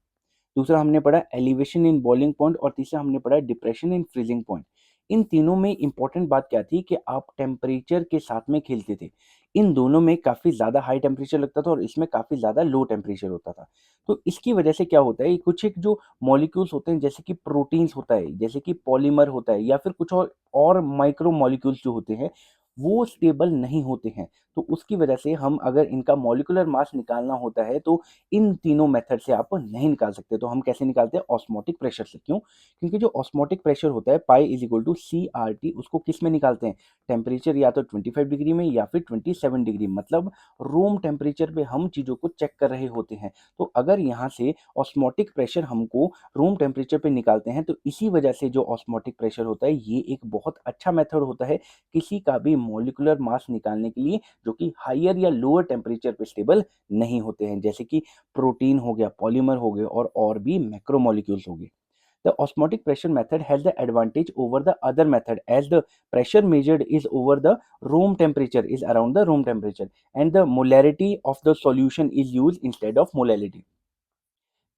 दूसरा हमने पढ़ा एलिवेशन इन बॉइलिंग पॉइंट, और तीसरा हमने पढ़ा डिप्रेशन इन फ्रीजिंग पॉइंट। इन तीनों में इंपॉर्टेंट बात क्या थी कि आप टेम्परेचर के साथ में खेलते थे। इन दोनों में काफ़ी ज़्यादा हाई टेम्परेचर लगता था और इसमें काफ़ी ज़्यादा लो टेम्परेचर होता था। तो इसकी वजह से क्या होता है, कुछ एक जो मॉलिक्यूल्स होते हैं, जैसे कि प्रोटीन्स होता है, जैसे कि पॉलीमर होता है, या फिर कुछ और माइक्रो मॉलिक्यूल्स जो होते हैं, वो स्टेबल नहीं होते हैं। तो उसकी वजह से हम अगर इनका मॉलिक्यूलर मास निकालना होता है तो इन तीनों मेथड से आप नहीं निकाल सकते। तो हम कैसे निकालते हैं? ऑस्मोटिक प्रेशर से। क्यों? क्योंकि जो ऑस्मोटिक प्रेशर होता है pi is equal to C R T, उसको किस में निकालते हैं? टेम्परेचर या तो 25 डिग्री में या फिर 27 डिग्री, मतलब रूम टेम्परेचर पे हम चीज़ों को चेक कर रहे होते हैं। तो अगर यहाँ से ऑस्मोटिक प्रेशर हमको रूम टेम्परेचर पे निकालते हैं तो इसी वजह से जो ऑस्मोटिक प्रेशर होता है ये एक बहुत अच्छा मेथड होता है किसी का भी मॉलिक्यूलर मास निकालने के लिए जो कि हायर या लोअर टेम्परेचर पे स्टेबल नहीं होते हैं, जैसे कि प्रोटीन हो गया, पॉलीमर हो गए और भी मैक्रोमोलिक्यूल्स हो गए। The osmotic pressure method has the advantage over the other method as the pressure measured is over the room temperature, is around the room temperature, and the molarity of the solution is used instead of molality.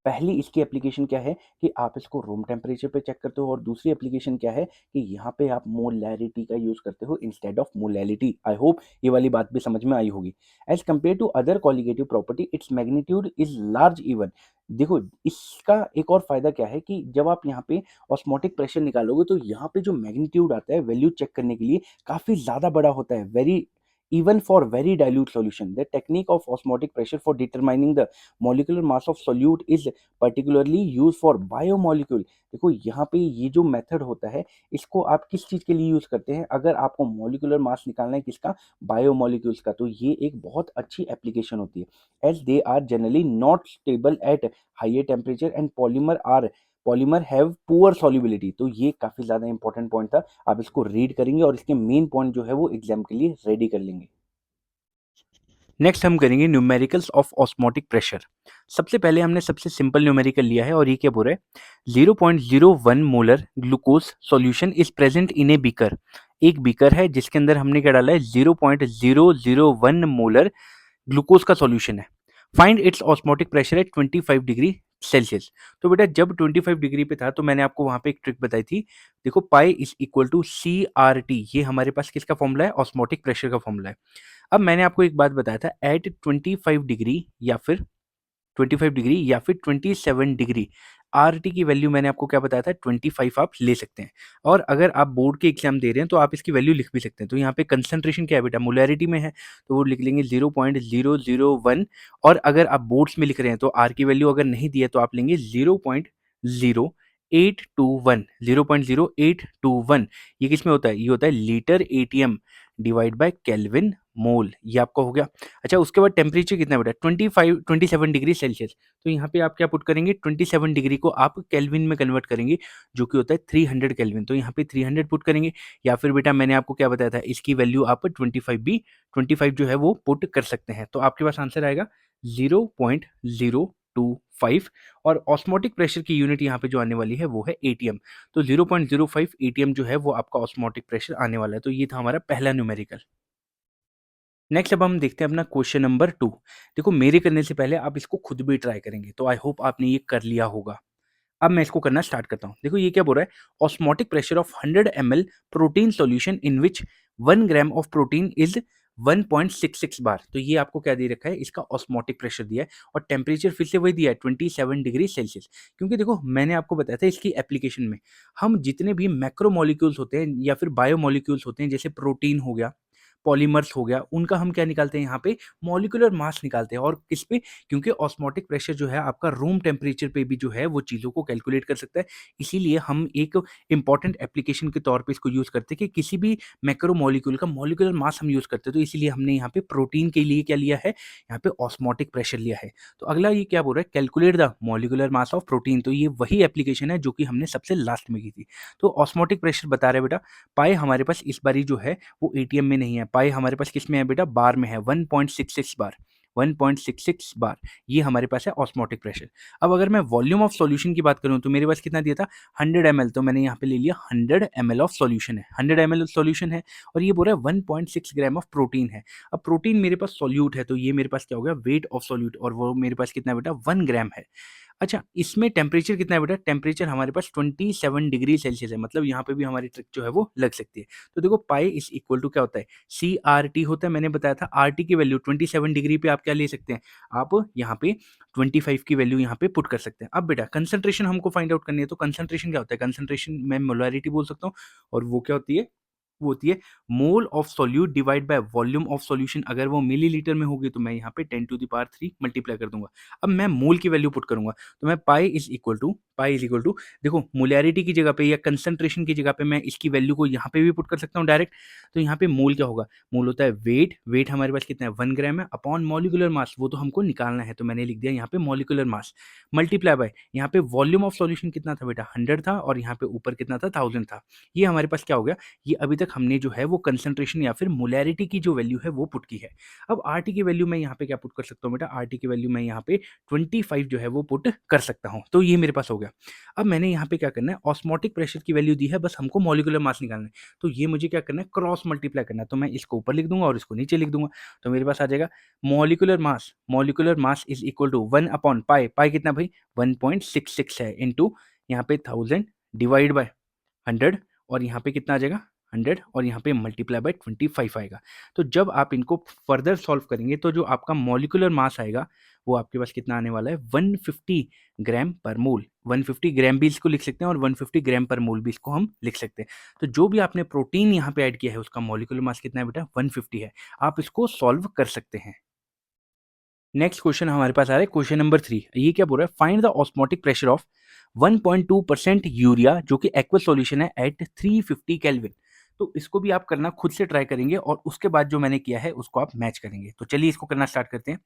पहली इसकी एप्लीकेशन क्या है कि आप इसको रूम टेम्परेचर पे चेक करते हो, और दूसरी एप्लीकेशन क्या है कि यहाँ पे आप मोलैरिटी का यूज़ करते हो instead of molality. I hope ये वाली बात भी समझ में आई होगी। As compare to other colligative property its magnitude is large even. देखो इसका एक और फायदा क्या है कि जब आप यहाँ पे ऑस्मोटिक प्रेशर निकालोगे तो यहाँ पे जो मैग्नीट्यूड आता है वैल्यू चेक करने के लिए काफ़ी ज़्यादा बड़ा होता है, very even for very dilute solution. The technique of osmotic pressure for determining the molecular mass of solute is particularly used for biomolecule. देखो यहाँ पे ये जो मेथड होता है इसको आप किस चीज़ के लिए यूज़ करते हैं? अगर आपको मॉलिक्यूलर मास निकालना है किसका? बायोमोलिक्यूल्स का, तो ये एक बहुत अच्छी एप्लीकेशन होती है as they are generally not stable at higher temperature and polymer have poor solubility. तो ये काफ़ी ज़्यादा इंपॉर्टेंट पॉइंट था, आप इसको रीड करेंगे और इसके मेन पॉइंट जो है वो एग्जाम के लिए रेडी कर लेंगे। नेक्स्ट हम करेंगे न्यूमेरिकल्स ऑफ ऑस्मोटिक प्रेशर। सबसे पहले हमने सबसे सिंपल न्यूमेरिकल लिया है और ये क्या बोल रहा है? 0.01 molar glucose solution is present in a beaker. एक बीकर है जिसके अंदर हमने क्या डाला है? 0.001 मोलर ग्लूकोज का सॉल्यूशन है। Find its osmotic pressure eight 25 degree Celsius. तो बेटा जब 25 डिग्री पे था तो मैंने आपको वहां पे एक ट्रिक बताई थी। देखो pi is equal to C R T, ये हमारे पास किसका फॉर्मूला है? ऑस्मोटिक प्रेशर का फॉर्मूला है। अब मैंने आपको एक बात बताया था, एट 25 डिग्री या फिर 25 डिग्री या फिर 27 डिग्री आर टी की वैल्यू मैंने आपको क्या बताया था? 25 आप ले सकते हैं। और अगर आप बोर्ड के एग्जाम दे रहे हैं तो आप इसकी वैल्यू लिख भी सकते हैं। तो यहाँ पे कंसंट्रेशन क्या है बेटा? मोलैरिटी में है तो वो लिख लेंगे 0.001। और अगर आप बोर्ड्स में लिख रहे हैं तो आर की वैल्यू अगर नहीं दी है तो आप लेंगे 0.0821। 0.0821 ये किस में होता है? ये होता है litre ATM divide by kelvin mol. ये आपका हो गया। अच्छा उसके बाद टेम्परेचर कितना बेटा? 27 डिग्री सेल्सियस। तो यहाँ पे आप क्या पुट करेंगे? 27 डिग्री को आप केल्विन में कन्वर्ट करेंगे जो कि होता है 300 केल्विन। तो यहाँ पे 300 पुट करेंगे, या फिर बेटा मैंने आपको क्या बताया था इसकी वैल्यू आप 25 जो है वो पुट कर सकते हैं। तो आपके पास आंसर आएगा 0.025। और ऑस्मोटिक प्रेशर की यूनिट यहाँ पे जो आने वाली है वो है एटीएम। तो 0.05 एटीएम जो है वो आपका ऑस्मोटिक प्रेशर आने वाला है। तो ये था हमारा पहला न्यूमेरिकल। नेक्स्ट अब हम देखते हैं अपना क्वेश्चन नंबर 2। देखो मेरे करने से पहले आप इसको खुद भी ट्राई करेंगे, तो आई होप आपने ये कर लिया होगा। अब मैं इसको करना स्टार्ट करता हूँ। देखो ये क्या बोल रहा है? Osmotic pressure of 100 ml protein solution in which 1 gram of protein is 1.66 बार। तो ये आपको क्या दे रखा है? इसका ऑस्मोटिक प्रेशर दिया है और टेम्परेचर फिर से वही दिया है 27 डिग्री सेल्सियस। क्योंकि देखो मैंने आपको बताया था इसकी एप्लीकेशन में हम जितने भी मैक्रोमोलिक्यूल्स होते हैं या फिर बायोमोलिक्यूल्स होते हैं, जैसे प्रोटीन हो गया, पॉलीमर्स हो गया, उनका हम क्या निकालते हैं? यहाँ पे मॉलिक्यूलर मास निकालते हैं। और किस पे? क्योंकि ऑस्मोटिक प्रेशर जो है आपका रूम टेम्परेचर पे भी जो है वो चीज़ों को कैलकुलेट कर सकता है। इसीलिए हम एक इंपॉर्टेंट एप्लीकेशन के तौर पे इसको यूज़ करते हैं कि किसी भी मैक्रो मॉलिक्यूल का मॉलिक्यूलर मास हम यूज़ करते हैं। तो इसीलिए हमने यहाँ पे प्रोटीन के लिए क्या लिया है? यहाँ पे ऑस्मोटिक प्रेशर लिया है। तो अगला ये क्या बोल रहा है? Calculate the molecular mass of protein. तो ये वही एप्लीकेशन है जो कि हमने सबसे लास्ट में की थी। तो ऑस्मोटिक प्रेशर बता रहे बेटा, पाई हमारे पास इस बारी जो है वो एटीएम में नहीं है, पाई हमारे पास किस में है बेटा? बार में है। 1.66 बार, 1.66 बार ये हमारे पास है ऑस्मोटिक प्रेशर। अब अगर मैं वॉल्यूम ऑफ सॉल्यूशन की बात करूं तो मेरे पास कितना दिया था? 100 ml। तो मैंने यहाँ पे ले लिया 100 ml ऑफ सॉल्यूशन है, 100 ml सॉल्यूशन है। और ये बोल रहा है 1.6 ग्राम ऑफ प्रोटीन है। अब प्रोटीन मेरे पास सॉल्यूट है तो ये मेरे पास क्या हो गया? वेट ऑफ सॉल्यूट, और वो मेरे पास कितना है बेटा? 1 ग्राम है। अच्छा इसमें टेम्परेचर कितना है बेटा? टेम्परेचर हमारे पास 27 डिग्री सेल्सियस है, मतलब यहाँ पे भी हमारी ट्रिक जो है वो लग सकती है। तो देखो पाई इज इक्वल टू क्या होता है? सी आर टी होता है। मैंने बताया था आर टी की वैल्यू 27 डिग्री पे आप क्या ले सकते हैं? आप यहाँ पे 25 की वैल्यू यहाँ पे पुट कर सकते हैं। अब बेटा कंसंट्रेशन हमको फाइंड आउट करनी है, तो कंसंट्रेशन क्या होता है? कंसंट्रेशन मैं मोलैरिटी बोल सकता हूँ, और वो क्या होती है? वो होती है मोल of solute divide by volume of solution. अगर वो मिलीलीटर में होगी तो मैं यहाँ पे 10⁻³ मल्टीप्लाई कर दूंगा। अब मैं मोल की वैल्यू पुट करूंगा, तो मैं पाई इज इक्वल टू देखो मोलैरिटी की जगह पे या कंसंट्रेशन की जगह पे मैं इसकी वैल्यू को यहाँ पे भी पुट कर सकता हूँ डायरेक्ट। तो यहाँ पे मोल क्या होगा, मोल होता है वेट, वेट हमारे पास कितना है 1 ग्राम है, अपॉन मॉलिक्यूलर मास, वो तो हमको निकालना है तो मैंने लिख दिया यहाँ पे मॉलिक्यूलर मास, मल्टीप्लाई बाय यहाँ पे वॉल्यूम ऑफ सॉल्यूशन कितना था बेटा 100 था, और यहाँ पे ऊपर कितना था 1000 था। ये हमारे पास क्या हो गया, ये अभी तक हमने जो है वो कंसंट्रेशन या फिर मोलैरिटी की जो वैल्यू है वो पुट की है। अब आर टी की वैल्यू मैं यहाँ पे क्या पुट कर सकता हूँ बेटा, आर टी की वैल्यू मैं यहाँ पे 25 जो है वो पुट कर सकता हूँ। तो ये मेरे पास हो गया। अब मैंने यहाँ पे क्या करना है, ऑस्मोटिक प्रेशर की वैल्यू दी है, बस हमको मॉलिक्यूलर मास निकालना है। तो ये मुझे क्या करना है, क्रॉस मल्टीप्लाई करना है। तो मैं इसको ऊपर लिख दूंगा और इसको नीचे लिख दूंगा। तो मेरे पास आ जाएगा molecular mass is equal to 1 upon pi, pi कितना भाई 1.66 है, इंटू यहाँ पे 1000 डिवाइड बाय 100, और यहाँ पे कितना आ जाएगा 100, और यहाँ पे मल्टीप्लाई बाय 25 आएगा। तो जब आप इनको फर्दर सॉल्व करेंगे तो जो आपका मॉलिक्यूलर मास आएगा वो आपके पास कितना आने वाला है 150 ग्राम पर मोल। 150 ग्राम भी इसको लिख सकते हैं और 150 ग्राम पर मोल भी इसको हम लिख सकते हैं। तो जो भी आपने प्रोटीन यहाँ पे ऐड किया है उसका मॉलिक्यूलर मास कितना है बेटा 150 है। आप इसको सॉल्व कर सकते हैं। नेक्स्ट क्वेश्चन हमारे पास आ रहा है क्वेश्चन नंबर 3। ये क्या बोल रहा है, find the osmotic pressure of 1.2% urea जो कि एक्वस सॉल्यूशन है एट 350 केल्विन। तो इसको भी आप करना खुद से ट्राई करेंगे और उसके बाद जो मैंने किया है उसको आप मैच करेंगे। तो चलिए इसको करना स्टार्ट करते हैं।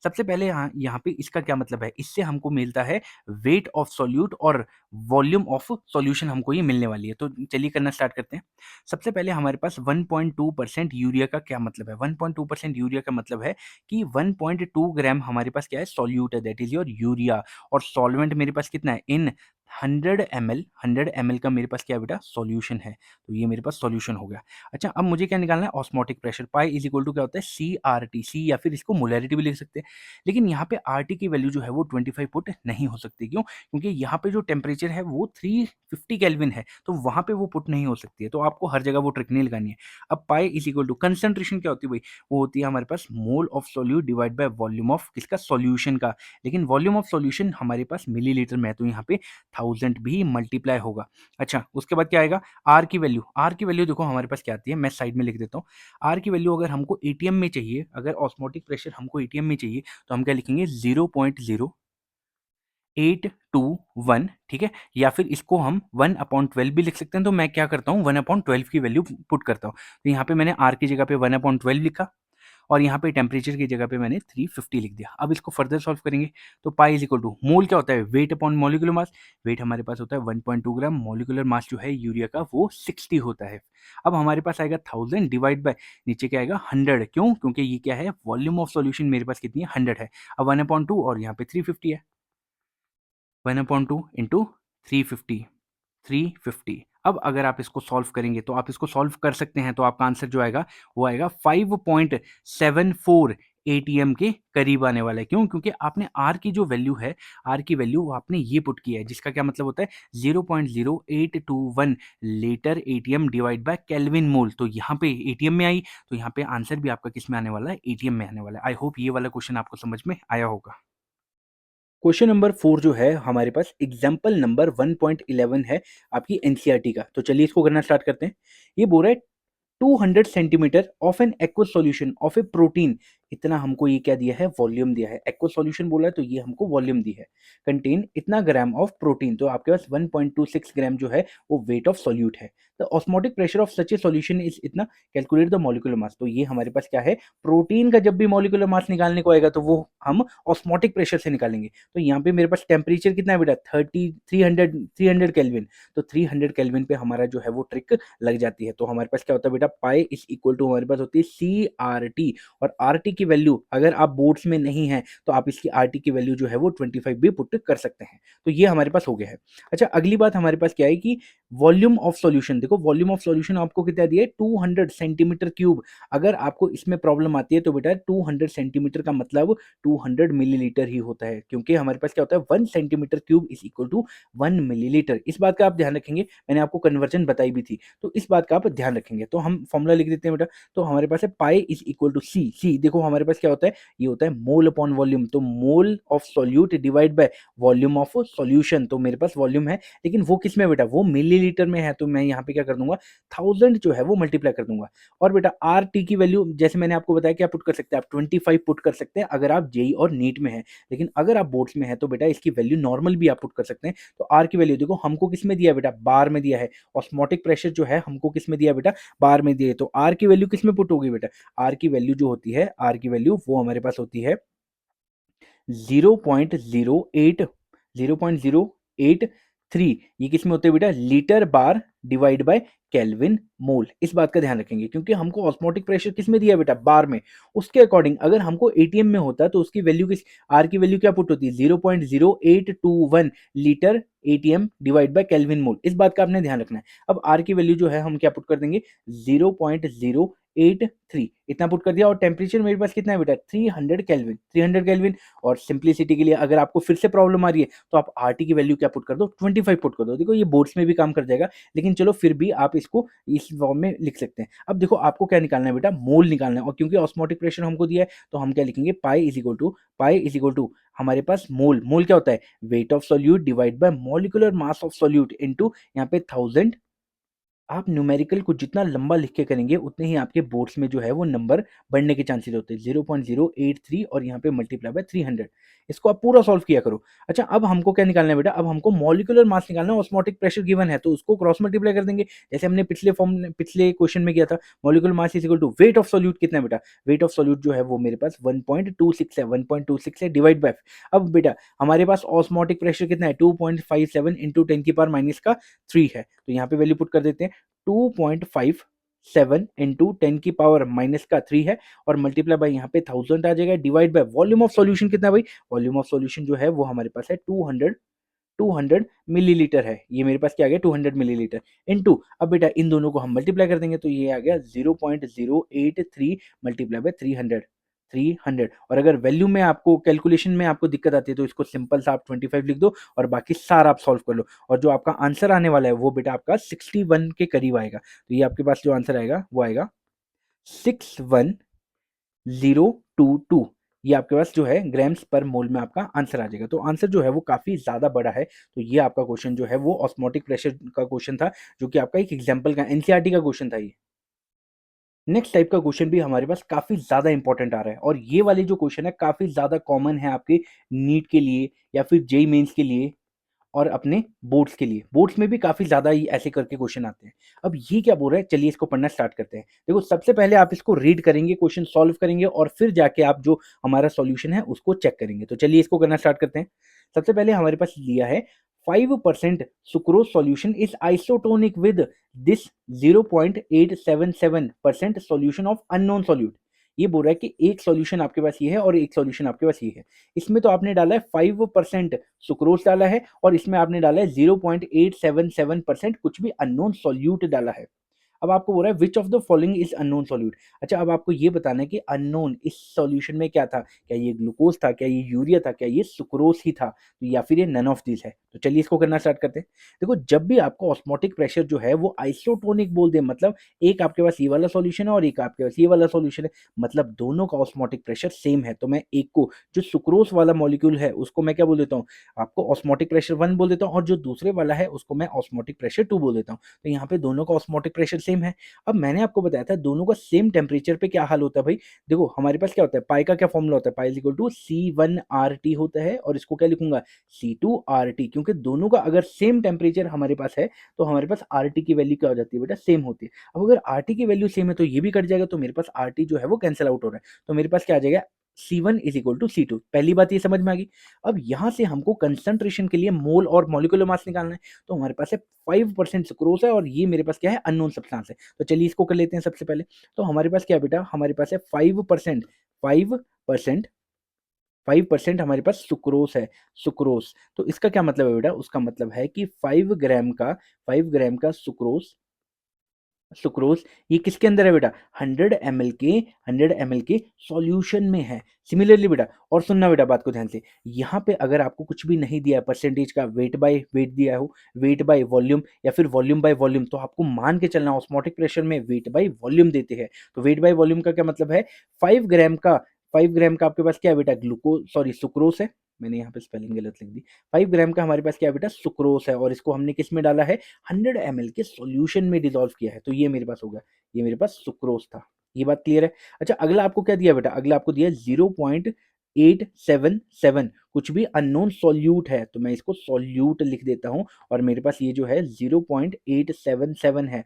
सबसे पहले यहाँ पे इसका क्या मतलब है, इससे हमको मिलता है वेट ऑफ सॉल्यूट और वॉल्यूम ऑफ सॉल्यूशन, हमको ये मिलने वाली है। तो चलिए करना स्टार्ट करते हैं। सबसे पहले हमारे पास 1.2% यूरिया का क्या मतलब है, 1.2% यूरिया का मतलब है कि 1.2 ग्राम हमारे पास क्या है सॉल्यूट है, दैट इज योर यूरिया, और सॉल्वेंट मेरे पास कितना है इन 100 ml का मेरे पास क्या है बेटा सॉल्यूशन है। तो ये मेरे पास सॉल्यूशन हो गया। अच्छा, अब मुझे क्या निकालना है, osmotic pressure, pi is equal to क्या होता है सी आर टी, सी या फिर इसको मोलैरिटी भी लिख सकते हैं। लेकिन यहाँ पे आर टी की वैल्यू जो है वो 25 पुट नहीं हो सकती। क्यों? क्योंकि यहाँ पे जो टेम्परेचर है वो 350 केल्विन है, तो वहाँ पे वो पुट नहीं हो सकती है। तो आपको हर जगह वो ट्रिक नहीं लगानी है। अब pi is equal to concentration क्या होती है भाई, वो होती है हमारे पास mole of solute divide by volume of किसका सॉल्यूशन का। लेकिन वॉल्यूम ऑफ सॉल्यूशन हमारे पास मिलीलीटर में है, तो यहाँ पे 1000 भी मल्टीप्लाई होगा। अच्छा, उसके बाद क्या आएगा, आर की वैल्यू, आर की वैल्यू देखो हमारे पास क्या आती है, मैं साइड में लिख देता हूँ। आर की वैल्यू अगर हमको एटीएम में चाहिए, अगर ऑस्मोटिक प्रेशर हमको एटीएम में चाहिए तो हम क्या लिखेंगे 0.0821, ठीक है, या फिर इसको हम 1/12 भी लिख सकते हैं। तो मैं क्या करता हूँ 1/12 की वैल्यू पुट करता हूँ। तो यहाँ पे मैंने आर की जगह पे 1/12 लिखा, और यहाँ पे टेम्परेचर की जगह पे मैंने 350 लिख दिया। अब इसको फर्दर सॉल्व करेंगे तो pi is equal to mole क्या होता है, weight upon molecular mass, weight हमारे पास होता है 1.2 ग्राम, मॉलिक्यूलर मास जो है यूरिया का वो 60 होता है। अब हमारे पास आएगा 1000 डिवाइड बाय नीचे क्या आएगा 100, क्यों? क्योंकि ये क्या है वॉल्यूम ऑफ सॉल्यूशन मेरे पास कितनी है 100 है। अब 1/2 और यहाँ पे 350 है, 1/2 इंटू 350। अब अगर आप इसको सॉल्व करेंगे तो आप इसको सॉल्व कर सकते हैं, तो आपका आंसर जो आएगा वो आएगा 5.74 एटीएम के करीब आने वाला है। क्यों? क्योंकि आपने आर की जो वैल्यू है, आर की वैल्यू आपने ये पुट किया है, जिसका क्या मतलब होता है 0.0821 litre ATM divide by kelvin mole. तो यहाँ पे एटीएम में आई, तो यहाँ पे आंसर भी आपका किस में आने वाला है, एटीएम में आने वाला है। आई होप ये वाला क्वेश्चन आपको समझ में आया होगा। क्वेश्चन नंबर 4 जो है हमारे पास एग्जाम्पल नंबर 1.11 है आपकी एनसीईआरटी का। तो चलिए इसको करना स्टार्ट करते हैं। ये बोल रहा है 200 centimetre of an aqueous solution of A protein, इतना हमको ये क्या दिया है वॉल्यूम दिया है। एक्वस सॉल्यूशन बोला है तो ये हमको वॉल्यूम दी है। कंटेन इतना ग्राम ऑफ प्रोटीन, तो आपके पास 1.26 ग्राम जो है वो वेट ऑफ सॉल्यूट है। The osmotic pressure of such A solution is इतना, कैलकुलेट द मॉलिक्यूलर मास। तो ये हमारे पास क्या है, प्रोटीन का जब भी मॉलिक्यूलर मास निकालने को आएगा तो वो हम ऑस्मोटिक प्रेशर से निकालेंगे। तो यहाँ पे मेरे पास टेम्परेचर कितना है बेटा 300 केल्विन। तो 300 केल्विन पे हमारा जो है वो ट्रिक लग जाती है। तो हमारे पास क्या होता है बेटा पाई इज इक्वल टू हमारे पास होती है सी आर टी, और आर टी की वैल्यू अगर आप बोर्ड्स में नहीं है तो आप इसकी आर टी की वैल्यू जो है वो 25 भी पुट कर सकते हैं। तो ये हमारे पास हो गया है। अच्छा, अगली बात हमारे पास क्या है कि वॉल्यूम ऑफ सॉल्यूशन, देखो वॉल्यूम ऑफ सॉल्यूशन आपको कितना दिया है 200 सेंटीमीटर क्यूब। अगर आपको इसमें प्रॉब्लम आती है तो बेटा 200 सेंटीमीटर का मतलब 200 मिलीलीटर ही होता है, क्योंकि हमारे पास क्या होता है 1 centimetre cube is equal to 1 millilitre. इस बात का आप ध्यान रखेंगे, मैंने आपको कन्वर्जन बताई भी थी, तो इस बात का आप ध्यान रखेंगे। तो हम फॉर्मूला लिख देते हैं बेटा। तो हमारे पास है पाई इज इक्वल टू सी, सी देखो हमारे पास क्या होता है, ये होता है मोल अपॉन वॉल्यूम। तो mole of solute divide by volume of solution, तो मेरे पास वॉल्यूम है लेकिन वो किस में बेटा, वो मिली मिलीलीटर में है तो मैं यहाँ पे क्या कर दूंगा 1000 जो है वो मल्टीप्लाई कर दूंगा। और बेटा आर टी की वैल्यू जैसे मैंने आपको बताया क्या पुट कर सकते हैं आप 25 पुट कर सकते हैं अगर आप जेई और नीट में है, लेकिन अगर आप बोर्ड्स में है तो बेटा इसकी वैल्यू नॉर्मल भी आप पुट कर सकते हैं। तो आर की वैल्यू देखो हमको किस में दिया बेटा, बार में दिया है। ऑस्मोटिक प्रेशर जो है हमको किस में दिया बेटा, बार में दिया है। तो आर की वैल्यू किस में पुट होगी बेटा, आर की वैल्यू जो होती है, आर की वैल्यू वो हमारे पास होती है 0.083। ये किसमें होते हैं बेटा, litre bar divide by kelvin mole. इस बात का ध्यान रखेंगे क्योंकि हमको ऑस्मोटिक प्रेशर किस में दिया बेटा, बार में। उसके अकॉर्डिंग अगर हमको एटीएम में होता तो उसकी वैल्यू किस, आर की वैल्यू क्या पुट होती है 0.0821 litre ATM divide by kelvin mole. इस बात का आपने ध्यान रखना है। अब आर की वैल्यू जो है हम क्या पुट कर देंगे 0.083 इतना पुट कर दिया। और टेम्परेचर मेरे पास कितना है बेटा 300 केल्विन, 300 केल्विन। और सिंप्लिसिटी के लिए अगर आपको फिर से प्रॉब्लम आ रही है तो आप आरटी की वैल्यू क्या पुट कर दो 25 पुट कर दो। देखो ये बोर्ड्स में भी काम कर जाएगा, लेकिन चलो फिर भी आप इसको इस फॉर्म में लिख सकते हैं। अब देखो आपको क्या निकालना है बेटा, मोल निकालना है। और क्योंकि ऑस्मोटिक प्रेशर हमको दिया है तो हम क्या लिखेंगे, पाई इज इक्वल टू हमारे पास मोल। मोल क्या होता है, wait of solute divide bye molecular mass of solute into यहाँ पे 1000। आप न्यूमेरिकल को जितना लंबा लिख के करेंगे उतने ही आपके बोर्ड्स में जो है वो नंबर बढ़ने के चांसेस होते हैं। 0.083 और यहाँ पे मल्टीप्लाई बाय 300। इसको आप पूरा सॉल्व किया करो। अच्छा अब हमको क्या निकालना है बेटा, अब हमको मॉलिक्यूलर मास निकालना है। ऑस्मोटिक प्रेशर गिवन है तो उसको क्रॉस मल्टीप्लाई कर देंगे जैसे हमने पिछले क्वेश्चन में किया था। Molecular mass is equal to weight of solute कितना है बेटा, वेट ऑफ सॉल्यूट जो है वो मेरे पास 1.26 है, 1.26 है डिवाइड बाय। अब बेटा हमारे पास ऑस्मोटिक प्रेशर कितना है 2.57 इंटू 10 की पावर माइनस का 3 है। तो यहाँ पे वैल्यू पुट कर देते हैं 2.57 इंटू 10 की पावर माइनस का 3 है और मल्टीप्लाई बाय यहाँ पे 1000 आ जाएगा divide by volume of solution कितना है भाई, वॉल्यूम ऑफ सॉल्यूशन जो है वो हमारे पास है 200 मिलीलीटर है। ये मेरे पास क्या आ गया 200 मिलीलीटर इनटू, अब बेटा इन दोनों को हम मल्टीप्लाई कर देंगे तो ये आ गया 0.083 मल्टीप्लाई बाय 300। और अगर वैल्यू में आपको कैलकुलेशन में आपको दिक्कत आती है तो इसको सिंपल सा आप 25 लिख दो और बाकी सारा आप सॉल्व कर लो। और जो आपका आंसर आने वाला है वो बेटा आपका 61 के करीब आएगा। तो ये आपके पास जो आंसर आएगा वो आएगा 61022। ये आपके पास जो है ग्राम्स पर मोल में आपका आंसर आ जाएगा। तो आंसर जो है वो काफी ज्यादा बड़ा है। तो ये आपका क्वेश्चन जो है वो ऑस्मोटिक प्रेशर का क्वेश्चन था, जो कि आपका एक एग्जांपल का एनसीईआरटी का क्वेश्चन था ये। नेक्स्ट टाइप का क्वेश्चन भी हमारे पास काफी ज्यादा इंपॉर्टेंट आ रहा है और ये वाले जो क्वेश्चन है काफी ज्यादा कॉमन है आपके नीट के लिए या फिर जेई मेंस के लिए और अपने बोर्ड्स के लिए। बोर्ड्स में भी काफी ज्यादा ही ऐसे करके क्वेश्चन आते हैं। अब ये क्या बोल रहा है, चलिए इसको पढ़ना स्टार्ट करते हैं। देखो सबसे पहले आप इसको रीड करेंगे, क्वेश्चन सॉल्व करेंगे और फिर जाके आप जो हमारा सॉल्यूशन है उसको चेक करेंगे। तो चलिए इसको करना स्टार्ट करते हैं। सबसे पहले हमारे पास लिया है 5% sucrose solution is isotonic with this 0.877% solution of unknown solute. ये बोल रहा है कि एक सॉल्यूशन आपके पास ये है और एक सॉल्यूशन आपके पास ये है। इसमें तो आपने डाला है 5% सुक्रोज डाला है और इसमें आपने डाला है 0.877% कुछ भी अननोन सॉल्यूट डाला है। अब आपको बोल रहा है which of the following is unknown solute. अच्छा अब आपको ये बताना है कि अननोन इस सॉल्यूशन में क्या था, क्या ये ग्लूकोज था, क्या ये यूरिया था, क्या ये सुक्रोज ही था, तो या फिर ये नन ऑफ दिस है। तो चलिए इसको करना स्टार्ट करते हैं। देखो जब भी आपको ऑस्मोटिक प्रेशर जो है वो आइसोटोनिक बोल दे, मतलब एक आपके पास ये वाला सॉल्यूशन है और एक आपके पास ये वाला सॉल्यूशन है, मतलब दोनों का ऑस्मोटिक प्रेशर सेम है। तो मैं एक को जो सुक्रोज वाला मॉलिक्यूल है उसको मैं क्या बोल देता हूँ, आपको ऑस्मोटिक प्रेशर 1 बोल देता हूँ और जो दूसरे वाला है उसको मैं ऑस्मोटिक प्रेशर 2 बोल देता हूँ। तो यहाँ पे दोनों का ऑस्मोटिक प्रेशर सेम है। अब मैंने आपको बताया था दोनों का सेम टेम्परेचर पे क्या हाल होता है भाई। देखो हमारे पास क्या होता है, पाई का क्या फॉर्मूला होता है, pi is equal to C1RT होता है और इसको क्या लिखूंगा C2RT, क्योंकि दोनों का अगर सेम टेम्परेचर हमारे पास है तो हमारे पास RT की वैल्यू क्या हो जाती है बेटा, सेम होती है। अब अगर RT की वैल्यू सेम है तो ये भी कट जाएगा, तो मेरे पास RT जो है वो कैंसिल आउट हो रहा है। तो मेरे पास क्या आ जाएगा C1 is equal to C2। पहली बात ये समझ में आ गई। अब यहां से हमको कंसंट्रेशन के लिए मोल और मॉलिक्यूलर मास निकालना है। तो हमारे पास है 5% सुक्रोज है और ये मेरे पास क्या है अननोन सब्सटेंस है। तो चलिए इसको कर लेते हैं सबसे पहले। तो हमारे पास क्या है बेटा, हमारे पास है 5%, 5% 5% हमारे पास सुक्रोज है, सुक्रोज। तो इसका क्या मतलब है बेटा, उसका मतलब है कि 5 ग्राम का सुक्रोज, सुक्रोज ये किसके अंदर है बेटा, 100 ml के सॉल्यूशन में है। सिमिलरली बेटा, और सुनना बेटा बात को ध्यान से, यहाँ पे अगर आपको कुछ भी नहीं दिया है परसेंटेज का, वेट बाय वेट दिया हो, वेट बाय वॉल्यूम या फिर वॉल्यूम बाय वॉल्यूम, तो आपको मान के चलना ऑस्मोटिक प्रेशर में वेट बाय वॉल्यूम देते हैं। तो वेट बाय वॉल्यूम का क्या मतलब है, 5 ग्राम का 5 ग्राम का आपके पास क्या है बेटा, ग्लूकोज सॉरी सुक्रोज है। मैंने यहाँ पे स्पेलिंग गलत लिख दी। 5 ग्राम का हमारे पास क्या है बेटा, सुक्रोस है, और इसको हमने किस में डाला है, 100 ml के सॉल्यूशन में डिसॉल्व किया है। तो ये मेरे पास हो गया, ये मेरे पास सुक्रोस था। ये बात क्लियर है। अच्छा, अगला आपको क्या दिया बेटा, अगला आपको दिया 0.877, कुछ भी अननोन सॉल्यूट है, तो मैं इसको सॉल्यूट लिख देता हूँ, और मेरे पास ये जो है 0.877 है,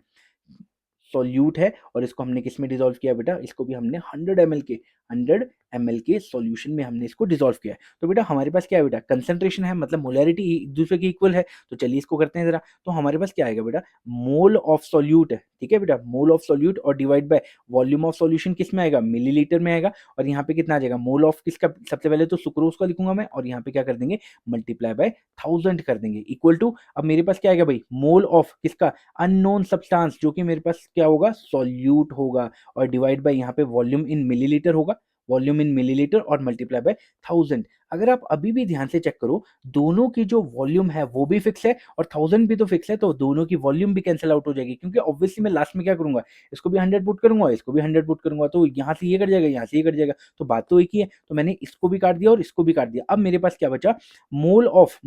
सॉल्यूट है, और इसको हमने किस में डिसॉल्व किया बेटा, इसको भी हमने 100 ml के सॉल्यूशन में हमने इसको डिसॉल्व किया है। तो बेटा हमारे पास क्या है बेटा, कंसंट्रेशन है, मतलब मोलैरिटी एक दूसरे की इक्वल है। तो चलिए इसको करते हैं जरा। तो हमारे पास क्या आएगा बेटा, मोल ऑफ सॉल्यूट है, ठीक है बेटा, मोल ऑफ सॉल्यूट और divide by volume of solution, किस में आएगा, मिलीलीटर में आएगा। और यहाँ पे कितना आ जाएगा, मोल ऑफ किसका, सबसे पहले तो सुक्रोज का लिखूंगा मैं, और यहाँ पे क्या कर देंगे, मल्टीप्लाई बाय 1000 कर देंगे, इक्वल टू, अब मेरे पास क्या आएगा भाई, मोल ऑफ किसका, अननोन सब्सटेंस, जो कि मेरे पास क्या होगा, सॉल्यूट होगा, और डिवाइड बाय यहाँ पे वॉल्यूम इन मिलीलीटर होगा, वॉल्यूम इन मिलीलीटर, और मल्टीप्लाई बाय 1000। अगर आप अभी भी ध्यान से चेक करो, दोनों की जो वॉल्यूम है वो भी फिक्स है, और 1000 भी तो फिक्स है, तो दोनों की वॉल्यूम भी कैंसिल आउट हो जाएगी, क्योंकि ऑब्वियसली मैं लास्ट में क्या करूंगा, इसको भी 100 पुट करूंगा, इसको भी 100 पुट करूंगा, तो यहाँ से ये कट जाएगा, यहाँ से ये कट जाएगा, तो बात तो एक ही है। तो मैंने इसको भी काट दिया और इसको भी काट दिया। अब मेरे पास क्या बचा, मोल ऑफ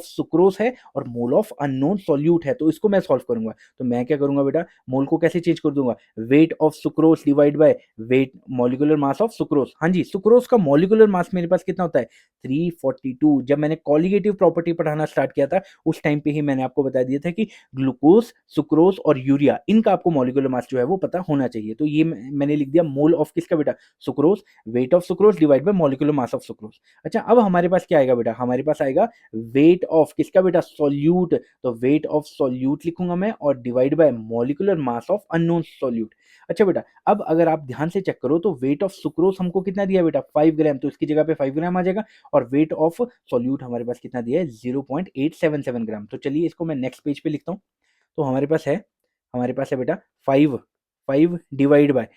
सुक्रोज है और मोल ऑफ अननोन सॉल्यूट है, तो इसको मैं सॉल्व करूंगा। तो मैं क्या करूंगा बेटा, मोल को कैसे चेंज कर दूंगा, weight of sucrose divide by wait molecular mass of sucrose. हाँ जी, सुक्रोज का मॉलिक्यूलर मास मेरे पास कितना होता है, 342। जब मैंने कॉलिगेटिव प्रॉपर्टी पढ़ाना स्टार्ट किया था, उस टाइम पे ही मैंने आपको बता दिया था कि ग्लूकोज, सुक्रोज और यूरिया, इनका आपको मॉलिक्यूलर मास जो है वो पता होना चाहिए। तो ये मैंने लिख दिया, मोल ऑफ किसका बेटा, sucrose, weight of sucrose divide by molecular mass of sucrose. अच्छा, अब हमारे पास क्या आएगा बेटा, हमारे पास आएगा वेट ऑफ किसका बेटा, सॉल्यूट, तो वेट ऑफ सॉल्यूट लिखूंगा मैं, और divide by molecular mass of unknown solute. अच्छा बेटा, अब अगर आप ध्यान से चेक करो, तो वेट ऑफ सुक्रोज हमको कितना दिया बेटा, 5 ग्राम, तो इसकी जगह पे 5 ग्राम आ जाएगा, और वेट ऑफ सॉल्यूट हमारे पास कितना दिया है, 0.877 ग्राम। तो चलिए इसको मैं नेक्स्ट पेज पे लिखता हूँ। तो हमारे पास है बेटा 5, 5 divide by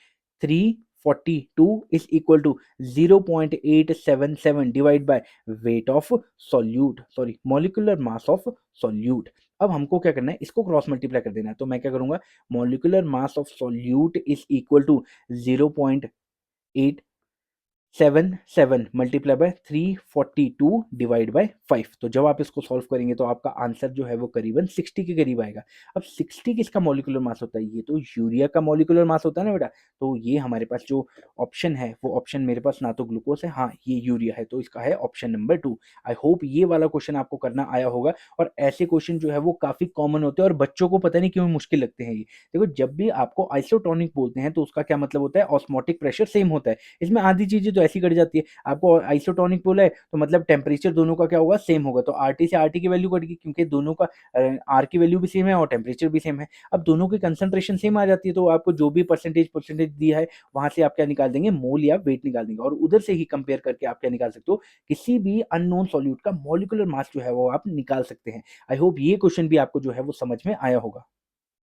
342 is equal to 0.877 divide by weight of solute, sorry molecular mass of solute. अब हमको क्या करना है, इसको क्रॉस मल्टीप्लाई कर देना है। तो मैं क्या करूंगा, molecular mass of solute is equal to 0.8 7 multiply by 342 divide by 5। तो जब आप इसको सॉल्व करेंगे तो आपका आंसर जो है वो करीबन 60 के करीब आएगा। अब 60 किसका मॉलिक्यूलर मास होता है, ये तो यूरिया का मॉलिक्यूलर मास होता है ना बेटा। तो ये हमारे पास जो ऑप्शन है, वो ऑप्शन मेरे पास ना तो ग्लूकोज है, हाँ ये यूरिया है, तो इसका है ऑप्शन नंबर 2। आई होप ये वाला क्वेश्चन आपको करना आया होगा, और ऐसे क्वेश्चन जो है वो काफी कॉमन होते हैं, और बच्चों को पता नहीं क्यों मुश्किल लगते हैं ये। देखो, जब भी आपको आइसोटोनिक बोलते हैं तो उसका क्या मतलब होता है, ऑस्मोटिक प्रेशर सेम होता है। इसमें आधी चीजें तो ऐसी कट जाती है। आपको आइसोटोनिक बोला है तो मतलब टेम्परेचर दोनों का क्या होगा, सेम होगा, तो आरटी से आरटी की वैल्यू कट गई, क्योंकि दोनों का आर की वैल्यू भी सेम है और टेम्परेचर भी सेम है। अब दोनों की कंसंट्रेशन सेम आ जाती है, तो आपको जो भी परसेंटेज दिया है, वहां से आप क्या निकाल देंगे, मोल या वेट निकाल देंगे, और उधर से ही कंपेयर करके आप क्या निकाल सकते हो, किसी भी अननोन सॉल्यूट का मॉलिक्यूलर मास जो है वो आप निकाल सकते हैं। आई होप ये क्वेश्चन भी आपको जो है वो समझ में आया होगा।